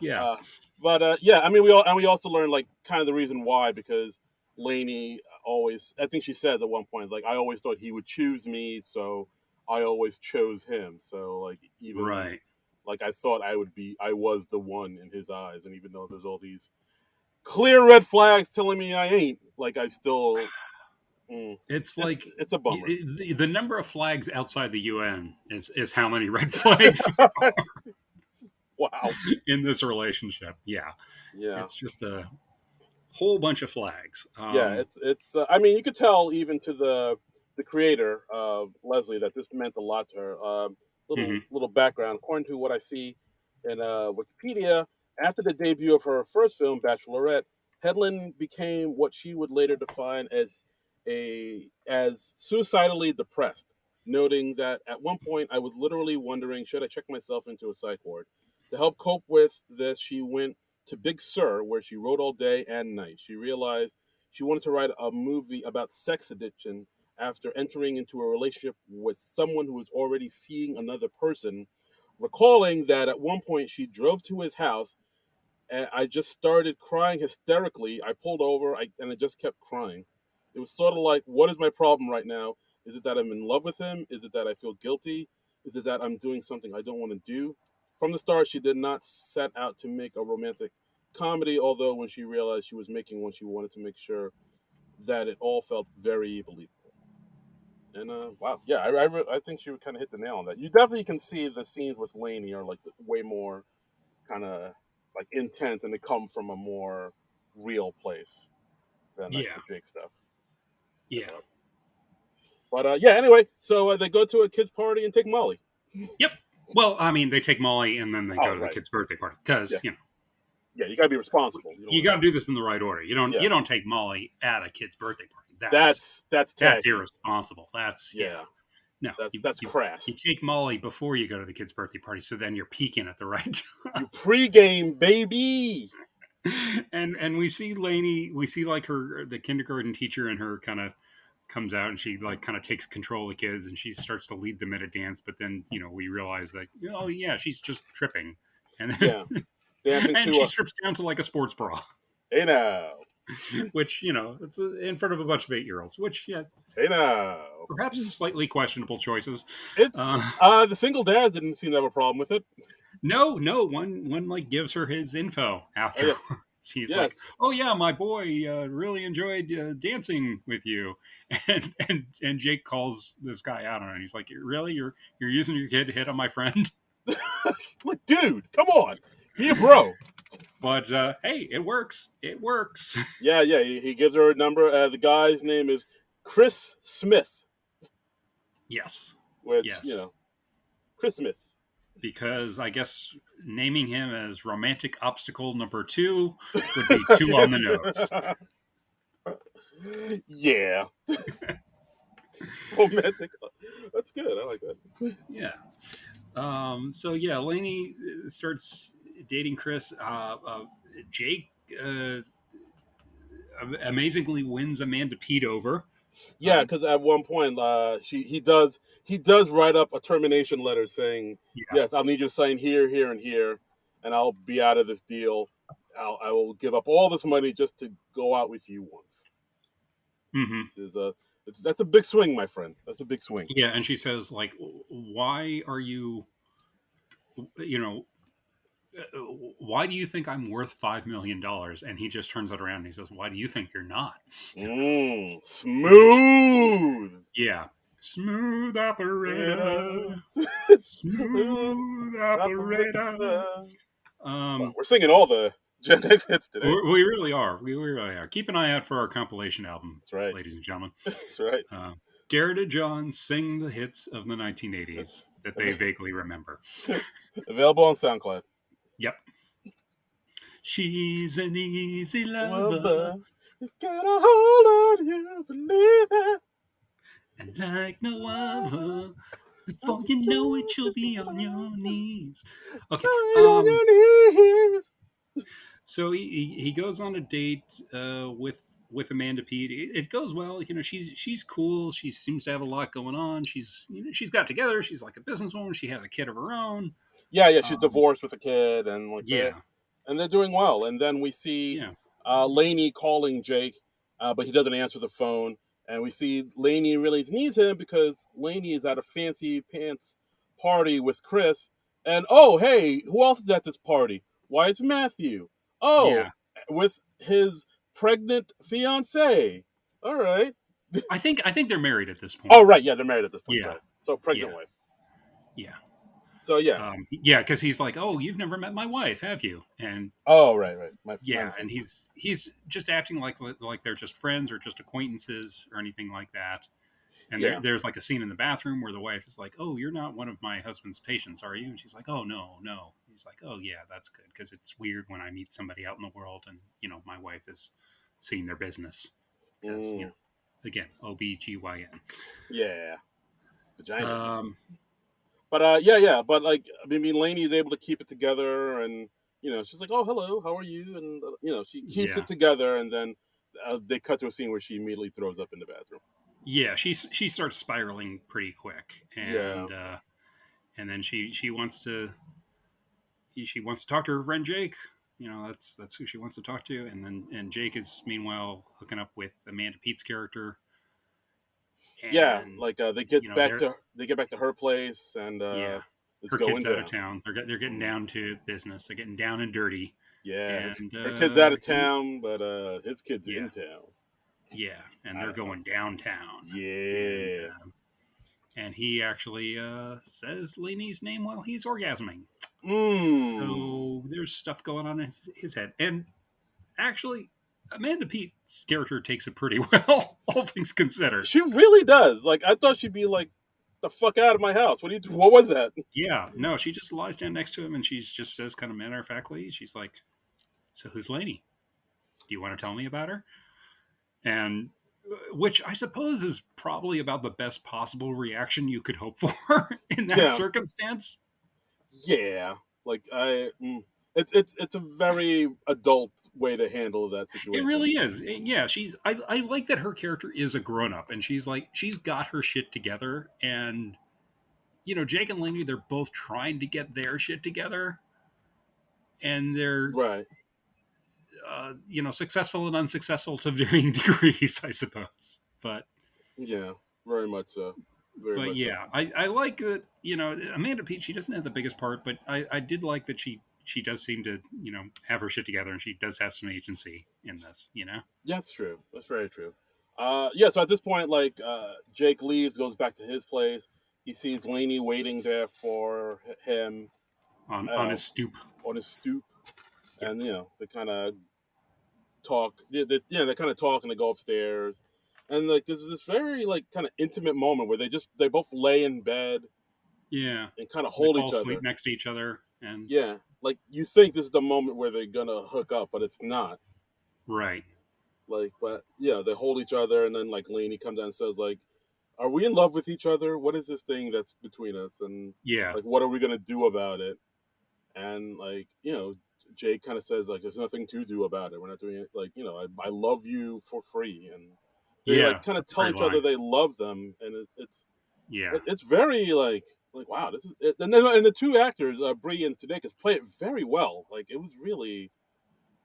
yeah, Uh, but yeah, I mean, we also learned like kind of the reason why, because Lainey always, I think she said at one point, like, I always thought he would choose me, so I always chose him. So like, even right. like, I thought I was the one in his eyes, and even though there's all these clear red flags telling me I ain't, like, I still, It's it's like it's a bummer. the number of flags outside the UN is how many red flags Wow. in this relationship. Yeah, Yeah. it's just a whole bunch of flags. Yeah, it's. I mean, you could tell even to the creator, Leslie, that this meant a lot to her. Little Mhm. little background. According to what I see in Wikipedia, after the debut of her first film, Bachelorette, Hedlund became what she would later define as suicidally depressed, noting that at one point I was literally wondering, should I check myself into a psych ward? To help cope with this, she went to Big Sur, where she wrote all day and night. She realized she wanted to write a movie about sex addiction after entering into a relationship with someone who was already seeing another person, recalling that at one point she drove to his house and I just started crying hysterically. I pulled over and I just kept crying. It was sort of like, what is my problem right now? Is it that I'm in love with him? Is it that I feel guilty? Is it that I'm doing something I don't want to do? From the start, she did not set out to make a romantic comedy, although when she realized she was making one, she wanted to make sure that it all felt very believable. And wow, yeah, I think she would kind of hit the nail on that. You definitely can see the scenes with Lainey are like way more kind of like intent, and they come from a more real place than like Yeah, the Jake stuff, I yeah, thought. But yeah, anyway, so they go to a kids party and take Molly. yep. Well, I mean, they take Molly and then they go Oh to the right, kid's birthday party yeah, because yeah. You gotta be responsible. You don't you want got to to. do this in the right order. You don't Yeah, you don't take Molly at a kid's birthday party. that's That's tacky. irresponsible. That's yeah. Yeah, No, that's you crass. take Molly before you go to the kid's birthday party, so then you're peaking at the right You pregame, baby. time. And we see Lainey, we see like the kindergarten teacher and her kind of comes out and she like kind of takes control of the kids and she starts to lead them in a dance. But then we realize that oh yeah, she's just tripping, and then, Yeah, dancing and to she a strips down to like a sports bra, hey now, which it's in front of a bunch of 8-year-olds, which yeah, hey now. perhaps slightly questionable choices. It's Uh, the single dad didn't seem to have a problem with it. no, one like gives her his info Oh yeah, afterwards. He's like, yes. "Oh yeah, my boy really enjoyed dancing with you," and Jake calls this guy out on it. He's like, "Really, you're using your kid to hit on my friend?" Like, dude, come on, be a bro. But hey, it works. It works. Yeah, yeah. He gives her a number. The guy's name is Chris Smith, Yes, which yes, Chris Smith. because I guess naming him as romantic obstacle number two would be too on the nose. Yeah, romantic. That's good. I like that. Yeah. So yeah, Lainey starts dating Chris. Jake uh, amazingly wins Amanda Pete over. Yeah, Um, because at one point, he does write up a termination letter saying, yeah. "Yes, I'll need you to sign here, here, and here, and I'll be out of this deal. I will give up all this money just to go out with you once." Hmm. Is a that's a big swing, my friend. That's a big swing. Yeah, and she says like, "Why are you? You know, why do you think I'm worth $5 million?" And he just turns it around and he says, "Why do you think you're not?" Which, Smooth. yeah, smooth operator, smooth operator. Well, Um, we're singing all the Gen X hits today. we really are. We really are. Keep an eye out for our compilation album, That's right. ladies and gentlemen. That's right. Uh, Dare to John sing the hits of the 1980s That's that they vaguely remember. available on SoundCloud. Yep. She's an easy lover Lover, got a hold on you, believe it. and like no other. Before you know it, you'll be on your knees. Okay. On your knees. So he goes on a date with Amanda Pete. It goes well. You know, she's cool. She seems to have a lot going on. She's got together. She's like a businesswoman. She has a kid of her own. Yeah, yeah, she's Um, divorced with a kid, and like they yeah, and they're doing well. And then we see yeah, Laney calling Jake, but he doesn't answer the phone. And we see Laney really needs him because Laney is at a fancy pants party with Chris. And oh, hey, who else is at this party? Why, it's Matthew. Oh, yeah. with his pregnant fiance. All right. I think they're married at this Oh, point. right. Yeah, they're married at this point. Yeah, Right. So pregnant yeah, wife. yeah. So yeah. Yeah, because he's like, "Oh, you've never met my wife, have you?" And Oh, right, right. My yeah, mistake. and he's just acting like they're just friends or just acquaintances or anything like that. And Yeah. there's like a scene in the bathroom where the wife is like, "Oh, you're not one of my husband's patients, are you?" And she's like, "Oh, no, no." He's like, "Oh, yeah, that's good because it's weird when I meet somebody out in the world and my wife is seeing their business because Mm, again, OBGYN." yeah. Vaginas. Um, But yeah, yeah. But like, I mean, Lainey is able to keep it together, and she's like, "Oh, hello, how are you?" And she keeps yeah, it together, and then they cut to a scene where she immediately throws up in the bathroom. yeah, she starts spiraling pretty quick, Yeah, and then she wants to talk to her friend Jake. That's who she wants to talk to, and Jake is meanwhile hooking up with Amanda Pete's character, yeah. and Like they're they get back to her place, and yeah, it's her kid's going out of down. town. They're getting down to business. They're getting down and dirty, Yeah, and her kid's out of he town, but his kid's yeah in town. yeah, and I they're don't know. going downtown, and Yeah. he actually says Lainey's name while he's orgasming. Mmm. So there's stuff going on in his head, and actually, Amanda Pete's character takes it pretty well, all things considered. She really does. Like, I thought she'd be like, "The fuck out of my house! What do you? What was that?" Yeah, no, she just lies down next to him and she just says, kind of matter of factly, she's like, "So who's Lainey? Do you want to tell me about her?" And which I suppose is probably about the best possible reaction you could hope for in that Yeah. circumstance. Yeah, like it's a very adult way to handle that It situation. really is. Yeah, I like that her character is a grown up and she's got her shit together. And Jake and Lainey, they're both trying to get their shit together, and they're Right. successful and unsuccessful to varying degrees, I suppose. Yeah, very much so. Very But much so. yeah, I like that. Amanda Peet. She doesn't have the biggest part, but I did like that she does seem to have her shit together, and she does have some agency in this. Yeah, that's true. That's very true. Yeah. So at this point, like, Jake leaves, goes back to his place. He sees Lainey waiting there for him On uh, his stoop. on his stoop, Yep. and they kind of talk. They kind of talk, and they go upstairs, and like there's this very like kind of intimate moment where they both lay in bed Yeah. and kind of They hold fall each asleep other. next to each other, and Yeah, like you think this is the moment where they're gonna hook up, but it's not. right. Like, but yeah, they hold each other, and then like Lainey comes down and says like, "Are we in love with each other? What is this thing that's between us? And Yeah. like, what are we gonna do about it?" And like, Jake kind of says like, "There's nothing to do about it. We're not doing it. Like, I love you for free." And they like Yeah. kind of That's a tell great each other line. they love them, and Yeah. it's very like wow, this is it. And the two actors, Brie and Sudeikis, play it very well. Like, it was really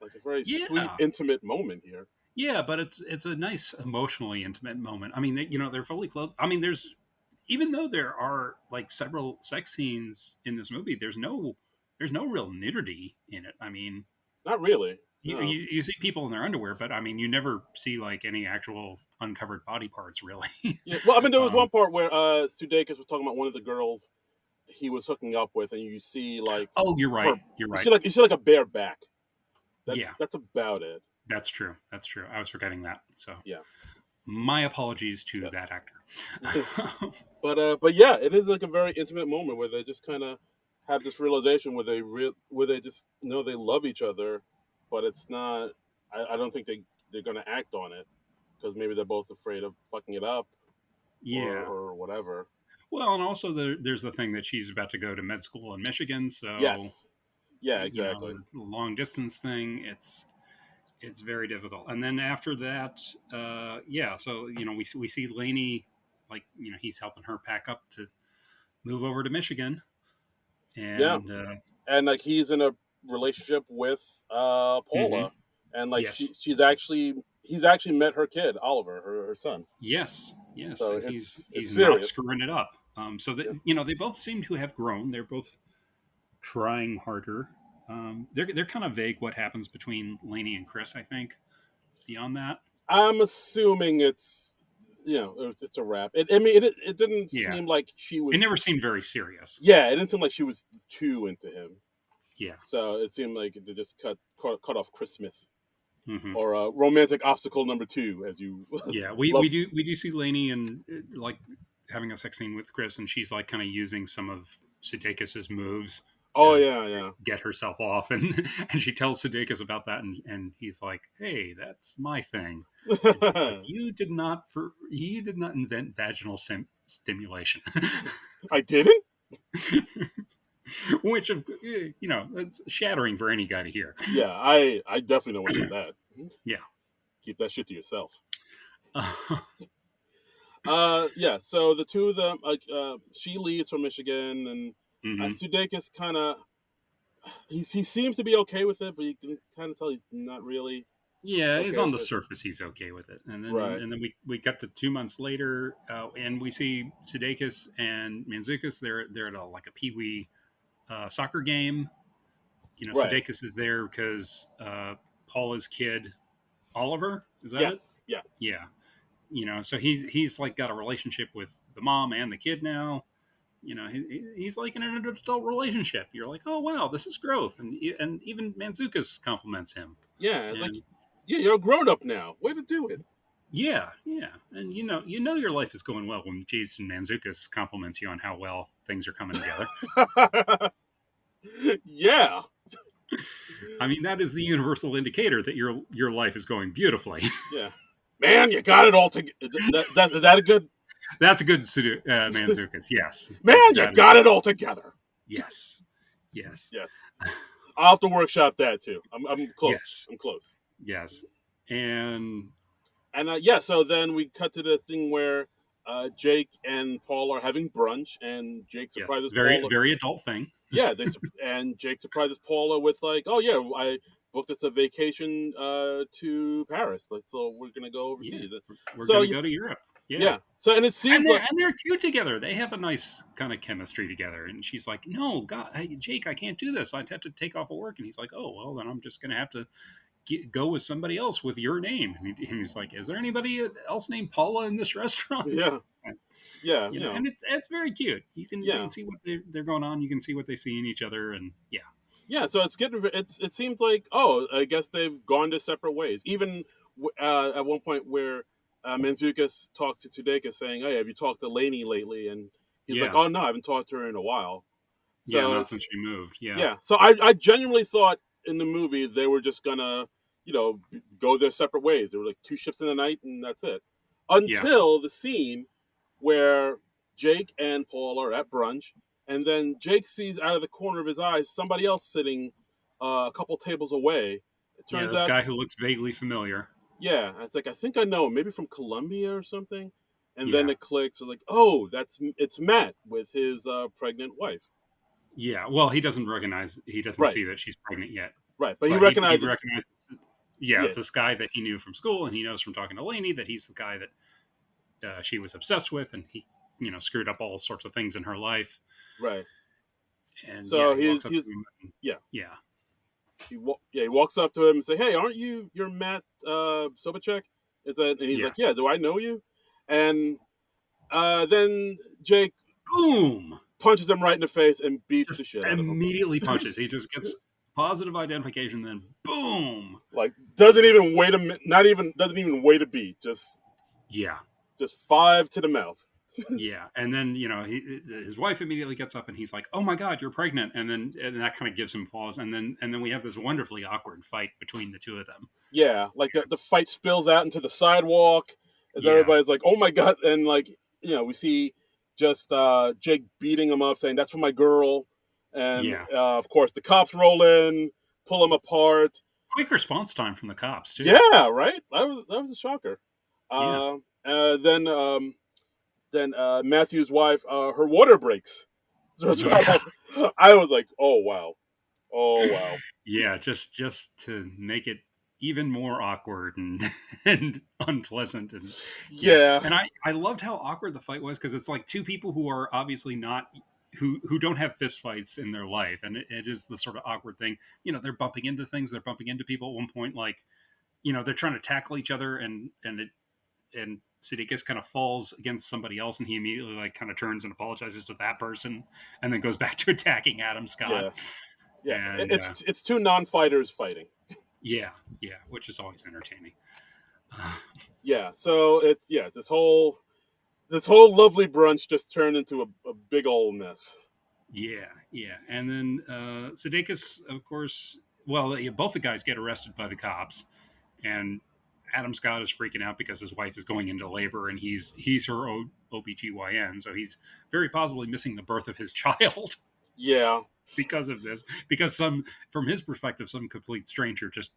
like a very sweet, Yeah. intimate moment here. Yeah, but it's a nice emotionally intimate moment. I mean, they're fully clothed. I mean, even though there are like several sex scenes in this movie, there's no real nudity in it. I mean, Not really. No. you see people in their underwear, but I mean, you never see like any actual uncovered body parts, really. Yeah. Well, I mean, there was um, one part where Sudeikis was talking about one of the girls he was hooking up with, and you see like oh, you're right. her. You're You right. see like a bare back. Yeah, That's about it. that's true. That's true. I was forgetting that. So Yeah. my apologies to Yes. that actor. But yeah, it is like a very intimate moment where they just kind of have this realization where where they just know they love each other, but it's not. I don't think they're gonna act on it because maybe they're both afraid of fucking it up, or Yeah. or whatever. Well, and also there's the thing that she's about to go to med school in Michigan, so Yes. Yeah, you know, exactly. the long distance thing, it's very difficult. And then after that, yeah, so we see Lainey, like he's helping her pack up to move over to Michigan, Yeah. and And like he's in a relationship with mhm, Paula, and like yes, he's actually met her kid, Oliver, her son. yes, So and it's he's not serious. screwing it up. So Yeah. that they both seem to have grown. They're both trying harder. They're kind of vague what happens between Lainey and Chris. I think beyond that, I'm assuming it's it's a wrap. I mean, it didn't yeah, seem like she it was. never seemed very serious. Yeah, it didn't seem like she was too into him. Yeah. So it seemed like they just cut off Chris Smith, Hmm. or romantic obstacle number two, as you Yeah, love. we do see Lainey and like having a sex scene with Chris, and she's like kind of using some of Sudeikis's moves Oh to yeah, yeah. get herself off, and and she tells Sudeikis about that, and he's like, "Hey, that's my thing," and she's like, you did not invent vaginal stimulation," I didn't. which it's shattering for any guy to hear. Yeah, I definitely don't want to hear that. Yeah. Keep that shit to yourself. Uh, Yeah. So the two of them, like, she leaves from Michigan, and hmm. Sudeikis kind of he seems to be okay with it, but you can kind of tell he's not really Yeah, he's okay on with the it. surface. He's okay with it, Right. and then we got to 2 months later, and we see Sudeikis and Manzukis. They're at like a peewee soccer game. Right. Sudeikis is there because Paula's kid Oliver, is that it? Yes. Yeah. Yeah, so he's like got a relationship with the mom and the kid now. He's like in an adult relationship. You're like, oh wow, this is growth, and even Manzukis compliments him, Yeah. It's like, and yeah, you're a grown up now. Way to do it. yeah, and your life is going well when Jason Manzukis compliments you on how well things are coming together. Yeah. I mean, that is the universal indicator that your life is going beautifully. Yeah. Man, you got it all together. That a good That's a good Manzukis. Yes, man? You that got it all together. yes, yes, Yes. I'll have to workshop that too. I'm close. yes, I'm close. yes, and And yeah, so then we cut to the thing where Jake and Paul are having brunch, and Jake yes, surprises very Paula. very adult thing. Yeah, and Jake surprises Paula with like, "Oh yeah, I booked us a vacation to Paris. Like, so we're gonna go Yeah, overseas." we're So gonna go to Europe. Yeah, yeah, so and it and seems like they're cute together. They have a nice kind of chemistry together. And she's like, "No, God, hey, Jake, I can't do this. I'd have to take off of work." And he's like, "Oh, well, then I'm just gonna have to go with somebody else with your name." And he's like, "Is there anybody else named Paula in this restaurant?" yeah, yeah, And it's very cute. You yeah, can see what they're going on. You can see what they see in each other, and yeah, yeah. So it seems like, oh, I guess they've gone to separate ways. Even at one point where Manzukis talks to Tudeka saying, "Hey, have you talked to Lainey lately?" And he's like, yeah, "Oh no, I haven't talked to her in a while." yeah. So Not since she moved. Yeah, yeah, so I genuinely thought in the movie they were just gonna, go their separate ways. They were like two ships in the night, and that's it. yeah, Until the scene where Jake and Paul are at brunch, and then Jake sees out of the corner of his eyes somebody else sitting a couple tables away. It yeah. turns This out, guy who looks vaguely familiar. yeah, it's like I think I know him, maybe from Colombia or something. And then Yeah, it clicks. It's like, oh, it's Matt with his pregnant wife. yeah. Well, he doesn't recognize. He doesn't Right, see that she's pregnant yet. right. But he But he recognizes it's recognizes. Yeah, yeah, it's this guy that he knew from school, and he knows from talking to Lainey that he's the guy that she was obsessed with, and he screwed up all sorts of things in her life. right. And yeah, So he walks up to he's him. And, yeah. yeah, He walks up to him and say, "Hey, aren't you're Matt Sobachek?" And he's yeah. like, "Yeah, do I know you?" And then Jake Boom! punches him right in the face and beats Just the shit out of him. immediately punches. He just gets positive identification, then boom! Like doesn't even wait a not even doesn't even wait a beat. Yeah, Just five to the mouth. yeah. And then his wife immediately gets up, and he's like, "Oh my God, you're pregnant!" And that kind of gives him pause. And then we have this wonderfully awkward fight between the two of them. Yeah, like the fight spills out into the sidewalk, and Yeah, everybody's like, "Oh my god!" And like we see. just Jake beating him up, saying that's for my girl, and Yeah. of course the cops roll in, pull him apart. Quick response time from the cops too. Yeah, right. That was a shocker. Yeah. Uh, uh, then um, then Matthew's wife, her water breaks. So Yeah. I was like, oh wow, oh wow. Yeah, just to make it even more awkward and and unpleasant. And yeah, Yeah, and I loved how awkward the fight was, because it's like two people who are obviously not, who don't have fist fights in their life, and it is the sort of awkward thing. They're bumping into things, they're bumping into people at one point, like, they're trying to tackle each other, and Sudeikis kind of falls against somebody else, and he immediately like kind of turns and apologizes to that person, and then goes back to attacking Adam Scott. yeah, yeah. And It's two non-fighters fighting. yeah, yeah, which is always entertaining. Uh, Yeah, so it's yeah this whole lovely brunch just turned into a big old mess. yeah, yeah, and then Sudeikis, of course. Well, yeah, both the guys get arrested by the cops, and Adam Scott is freaking out because his wife is going into labor, and he's her OBGYN, so he's very possibly missing the birth of his child Yeah, because of this. Because from his perspective, some complete stranger just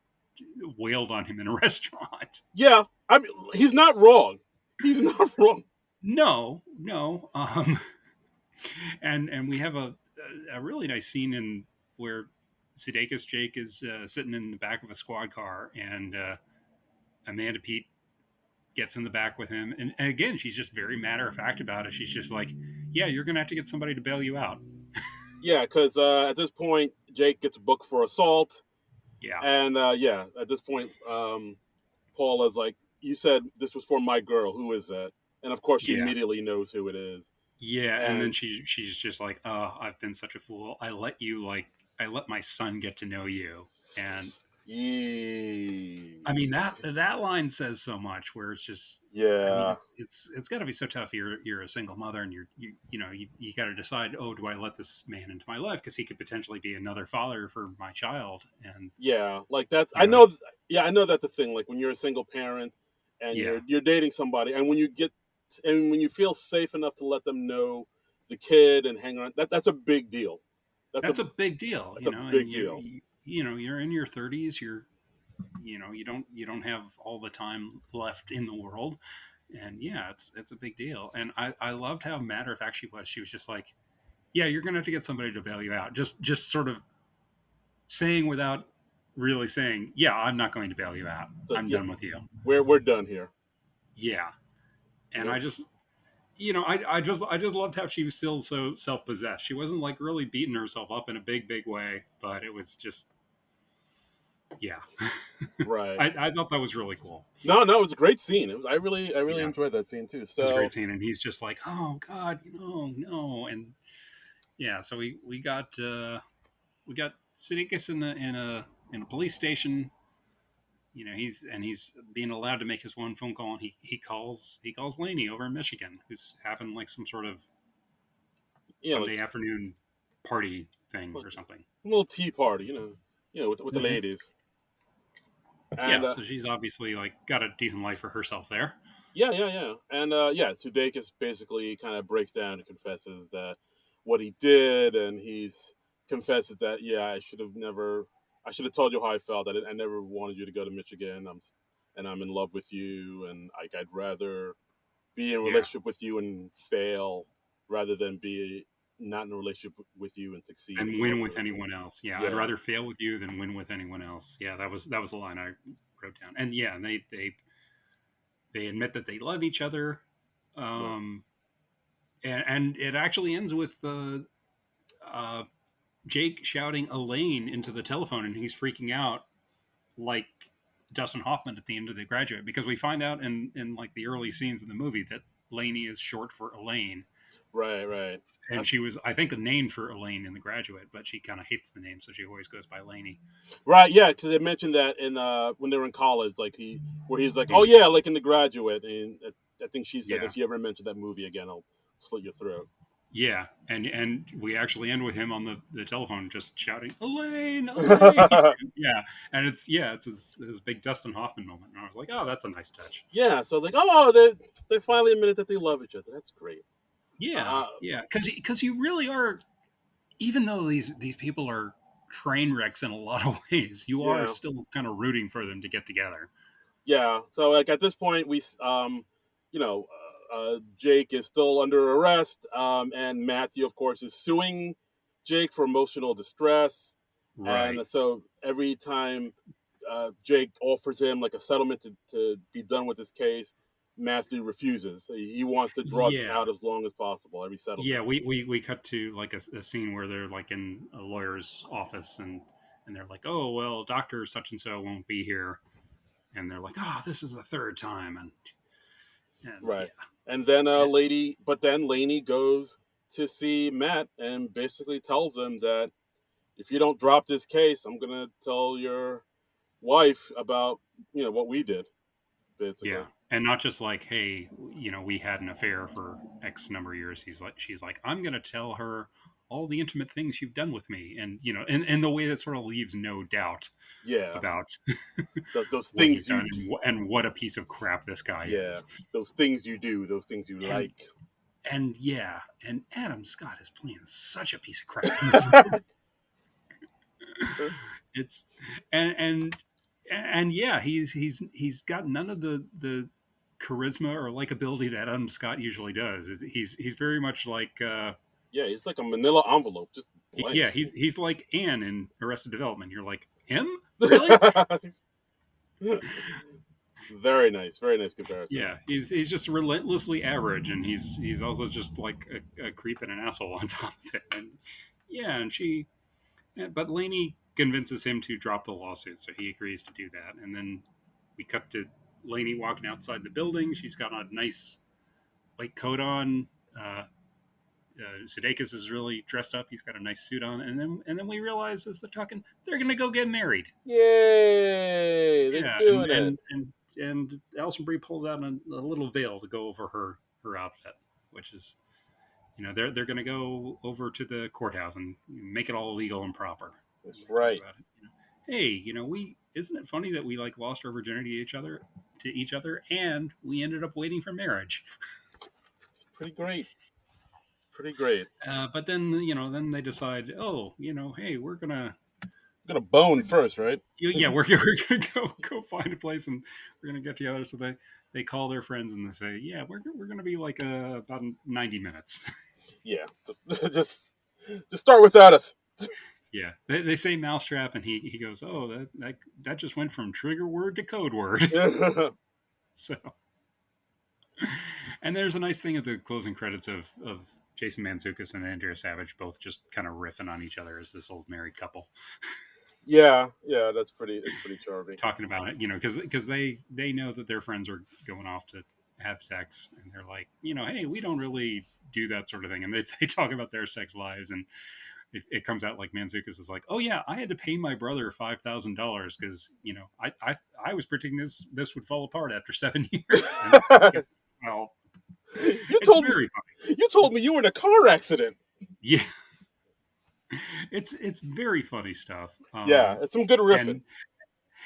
wailed on him in a restaurant. yeah. I mean, he's not wrong. He's not wrong. No, no. And we have a really nice scene in where Sudeikis Jake is sitting in the back of a squad car, and Amanda Pete gets in the back with him, and again, she's just very matter of fact about it. She's just like, "Yeah, you're gonna have to get somebody to bail you out." Yeah, because at this point, Jake gets booked for assault, Yeah, and yeah, at this point, Paula's like, "You said this was for my girl. Who is that?" And of course, she yeah, immediately knows who it is. yeah. And then And she's just like, "Oh, I've been such a fool. I let my son get to know you." And I mean, that line says so much. Where it's just, I mean, yeah, it's got to be so tough. You're a single mother, and you got to decide. Oh, do I let this man into my life because he could potentially be another father for my child? And yeah, like that's you I know, know. Yeah, I know that's the thing. Like when you're a single parent and you're yeah, you're dating somebody, and when you feel safe enough to let them know the kid and hang around, that's a big deal. That's a that's a big deal. that's a And big deal. you're in your 30s. You don't have all the time left in the world, and yeah, it's a big deal. And I loved how matter of fact she was. She was just like, yeah, you're gonna have to get somebody to bail you out. Just sort of saying without really saying, yeah, I'm not going to bail you out. So I'm yeah, done with you. we're done here. Yeah. And We're, I just loved how she was still so self-possessed. She wasn't like really beating herself up in a big way, but it was just, yeah. right. I thought that was really cool. No, no, it was a great scene. It was. I really Yeah. enjoyed that scene too. It was a So great scene, and he's just like, "Oh God, no!" And yeah, so we got Siddiqus in a police station. He's being allowed to make his one phone call, and he calls Laney over in Michigan, who's having like some sort of like Sunday afternoon party thing a or something. little tea party, with the Hmm. ladies, and Yeah, so she's obviously like got a decent life for herself there. yeah, yeah, yeah, and yeah, Sudeikis basically kind of breaks down and confesses that what he did, and he's confesses that yeah, I should have told you how I felt. I never wanted you to go to Michigan. I'm in love with you, and like I'd rather be in a Yeah, relationship with you and fail rather than be not in a relationship with you and succeed as and a win love with relationship. anyone else. Yeah, I'd Yeah, rather fail with you than win with anyone else. Yeah, that was the line I wrote down. And yeah, they admit that they love each other. right, Um, and it actually ends with uh, Jake shouting Elaine into the telephone, and he's freaking out like Dustin Hoffman at the end of The Graduate, because we find out in like the early scenes in the movie that Laney is short for Elaine, right, right. and she was, I think, named for Elaine in The Graduate, but she kind of hates the name, so she always goes by Laney. Right, yeah, because they mentioned that in when they were in college, like where he's like, "Oh Mhm. yeah," like in The Graduate, and I think she said, Yeah, "If you ever mention that movie again, I'll slit your throat." yeah, and we actually end with him on the telephone just shouting Elaine, Elaine. Yeah, and it's his big Dustin Hoffman moment, and I was like, oh, that's a nice touch. Yeah, so like, oh, they finally admitted that they love each other. That's great. Yeah, Uh, yeah, because you really are. Even though these people are train wrecks in a lot of ways, you are yeah, still kind of rooting for them to get together. yeah. So like at this point, you know, Jake is still under arrest, and Matthew, of course, is suing Jake for emotional distress, Right. and so every time Jake offers him like a settlement to be done with this case, Matthew refuses. He wants to draw this Yeah. out as long as possible. Every Yeah, settlement. we cut to like a scene where they're like in a lawyer's office and they're like, oh well, Doctor such and so won't be here, and they're like, oh, this is the third time, and Right. yeah, And then Eh, but then Laney goes to see Matt and basically tells him that if you don't drop this case, I'm gonna tell your wife about what we did, yeah, basically. and not just like, hey, we had an affair for X number of years. She's like, I'm gonna tell her all the intimate things you've done with me, and in the way that sort of leaves no doubt Yeah, about those what he's things done and what a piece of crap this guy yeah, is. those things you do, those things you And like. and yeah, and Adam Scott is playing such a piece of crap in this movie. It's and yeah, he's got none of the charisma or likability that Adam Scott usually does. He's very much like Yeah, it's like a Manila envelope, just yeah, blank. he's like Anne in Arrested Development. You're like, him? Really? Very nice comparison. Yeah, he's just relentlessly average, and he's also just like a creep and an asshole on top of it. And yeah, but Laney convinces him to drop the lawsuit, so he agrees to do that. And then we cut to Laney walking outside the building. She's got a nice white coat on. Sudeikis is really dressed up. He's got a nice suit on, and then we realize as they're talking, they're gonna go get married. Yay! They're Yeah, and doing it. and and and Alison Brie pulls out a little veil to go over her outfit, which is they're going to go over to the courthouse and make it all legal and proper. And That's they talk right. about it. Hey, we isn't it funny that we like lost our virginity to each other, and we ended up waiting for marriage. It's pretty great. Pretty great. But then then they decide, oh, hey, I'm gonna bone we're first, right? yeah, we're gonna go find a place and we're gonna get together. So they call their friends and they say, yeah, we're gonna be like about 90 minutes. Yeah. So, just start without us. Yeah, they say mousetrap, and he goes, "Oh, that just went from trigger word to code word." So, and there's a nice thing at the closing credits of Jason Mantzoukas and Andrea Savage both just kind of riffing on each other as this old married couple, Yeah, yeah, that's pretty charming. talking about it, because they know that their friends are going off to have sex, and they're like, hey, we don't really do that sort of thing, and they talk about their sex lives, and it comes out like Manzukis is like, oh yeah, I had to pay my brother $5,000 because I was predicting this would fall apart after 7 years, and it's like, well, you it's told me very funny. you told me It's you were in a car accident. yeah, it's very funny stuff. Yeah, it's some good riffing. And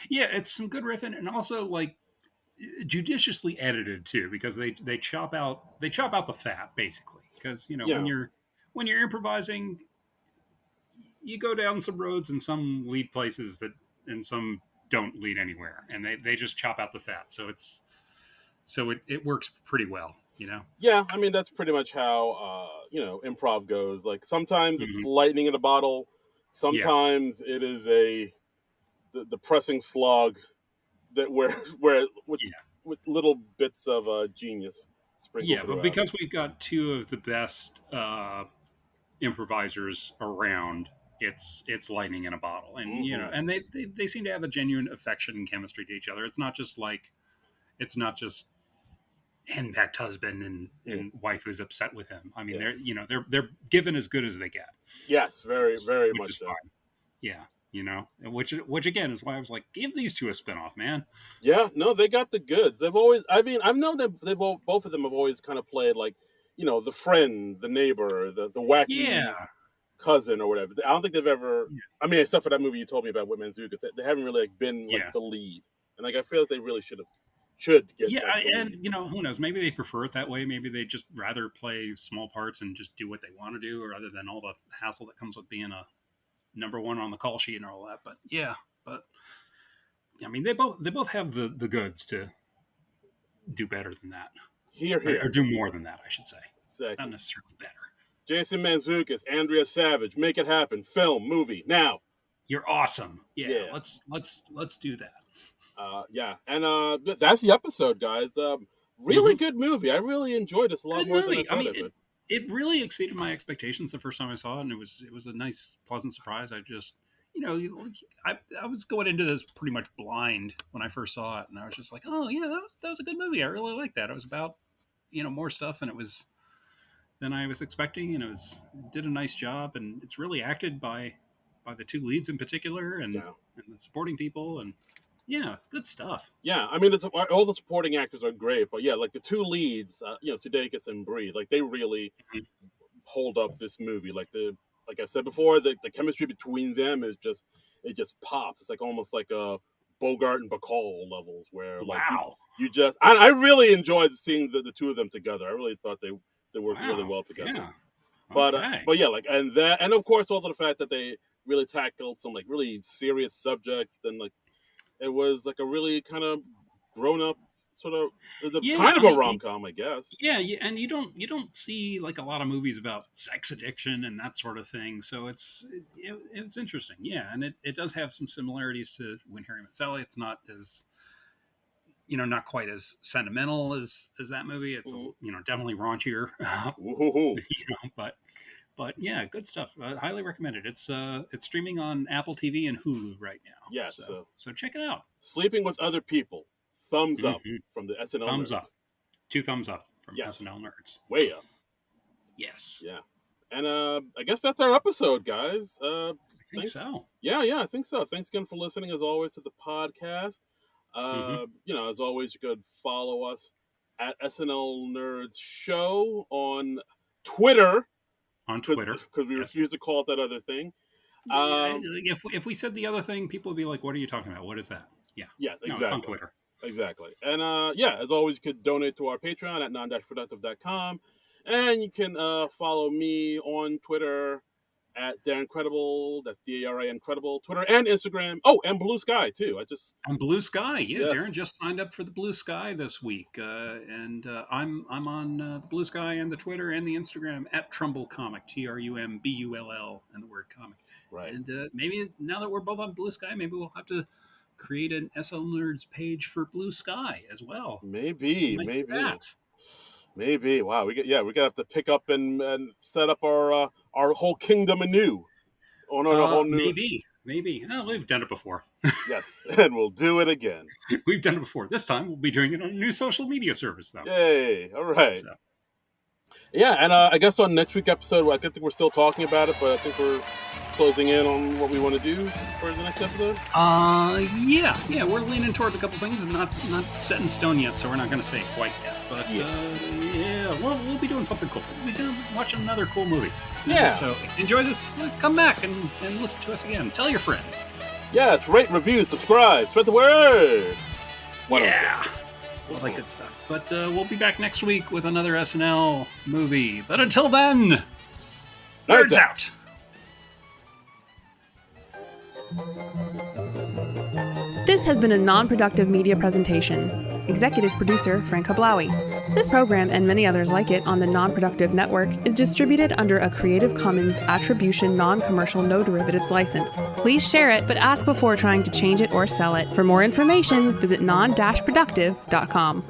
yeah, it's some good riffing, and also like judiciously edited too, because they chop out the fat basically, because Yeah, when you're improvising, you go down some roads and some lead places that and some don't lead anywhere, and they just chop out the fat, so it works pretty well. yeah. I mean, that's pretty much how improv goes. Like sometimes it's Hmm. lightning in a bottle. Yeah, Sometimes it is the pressing slog that where where yeah, with little bits of genius sprinkled yeah, but throughout. because we've got two of the best improvisers around, it's lightning in a bottle, and Hmm. and they seem to have a genuine affection and chemistry to each other. It's not just henpecked husband Yeah, and wife who's upset with him. I mean, yeah. they're given as good as they get, Yes, very, very which is much so. fine. Yeah, which again is why I was like, give these two a spinoff, man. Yeah, no, they got the goods. They've always, I mean, I've known that both of them have always kind of played like, the friend, the neighbor, the wacky Yeah, cousin or whatever. I don't think they've ever. yeah, I mean, except for that movie you told me about with Manzukis, they haven't really like been like yeah. the lead, and like I feel like they really should have should get Yeah, like the and lead. who knows? Maybe they prefer it that way. Maybe they just rather play small parts and just do what they want to do, rather than all the hassle that comes with being a number one on the call sheet and all that. But yeah, but I mean, they both have the goods to do better than that, Here, or here. do more than that, I should say. Not Exactly. necessarily better. Jason Mantzoukas, Andrea Savage, make it happen. Film, movie, now. You're awesome. Yeah, Yeah. let's do that. Yeah. And that's the episode, guys. Really Mm-hmm. good movie. I really enjoyed this a lot Good more than I movie. I thought mean, it would. it really exceeded my expectations the first time I saw it, and it was a nice, pleasant surprise. I just, I was going into this pretty much blind when I first saw it, and I was just like, oh yeah, that was a good movie. I really liked that. It was about more stuff, and it was than I was expecting, and it did a nice job, and it's really acted by the two leads in particular, Yeah. and the supporting people, and yeah, good stuff. Yeah, I mean, all the supporting actors are great, but yeah, like the two leads, Sudeikis and Brie, like they really Mhm. hold up this movie. Like I said before, the chemistry between them it just pops. It's like almost like a Bogart and Bacall levels, where like Wow, you just I really enjoyed seeing the two of them together. I really thought they worked really wow, well together. yeah, okay. But yeah, like and of course also the fact that they really tackled some like really serious subjects, and like it was like a really kind of grown up sort of Yeah, kind I of a mean, rom com, I guess. yeah, and you don't see like a lot of movies about sex addiction and that sort of thing. So it's interesting, yeah, and it does have some similarities to When Harry Met Sally. It's not as not quite as sentimental as that movie. It's Mhm. definitely raunchier, Woohoo. but yeah, good stuff. Highly recommended. It's streaming on Apple TV and Hulu right now. Yes. So check it out. Sleeping with Other People. Thumbs up Hmm. from the SNL Thumbs up. nerds. 2 thumbs up from Yes. SNL Nerds. Way up. Yes, Yeah. And I guess that's our episode, guys. I think Thanks. so. Yeah, I think so. Thanks again for listening, as always, to the podcast. Hmm. As always, you could follow us at SNL Nerds Show on Twitter, On Twitter. because we Yes. refuse to call it that other thing. If we said the other thing, people would be like, "What are you talking about? What is that?" Yeah. Yes, No, it's on exactly. Twitter. Exactly. And as always, you could donate to our Patreon at non-productive.com. And you can follow me on Twitter at Darren Credible. That's DARA Incredible. Twitter and Instagram. Oh, and Blue Sky too. On Blue Sky, yeah. Yes. Darren just signed up for the Blue Sky this week, and I'm on the Blue Sky and the Twitter and the Instagram at Trumbull Comic, TRUMBULL, and the word comic. Right. And maybe now that we're both on Blue Sky, maybe we'll have to create an SL Nerds page for Blue Sky as well. Maybe. That. Maybe. Wow. We're gonna have to pick up and set up our whole kingdom anew. On a whole new. Maybe. Oh, we've done it before. Yes, and we'll do it again. We've done it before. This time we'll be doing it on a new social media service, though. Yay! All right. So. Yeah, and I guess on next week's episode, I think we're still talking about it, but I think we're closing in on what we want to do for the next episode. Yeah, we're leaning towards a couple things, not set in stone yet, so we're not going to say it quite yet. But we'll be doing something cool. We'll be watching another cool movie. Yeah. So enjoy this. Come back and listen to us again. Tell your friends. Yes, rate, review, subscribe, spread the word. Yeah. All that good stuff. But we'll be back next week with another SNL movie. But until then, nerds out. This has been a non-productive media presentation. Executive producer Frank Hablawi. This program and many others like it on the Non-Productive Network is distributed under a Creative Commons Attribution Non-Commercial No Derivatives license. Please share it, but ask before trying to change it or sell it. For more information, visit non-productive.com.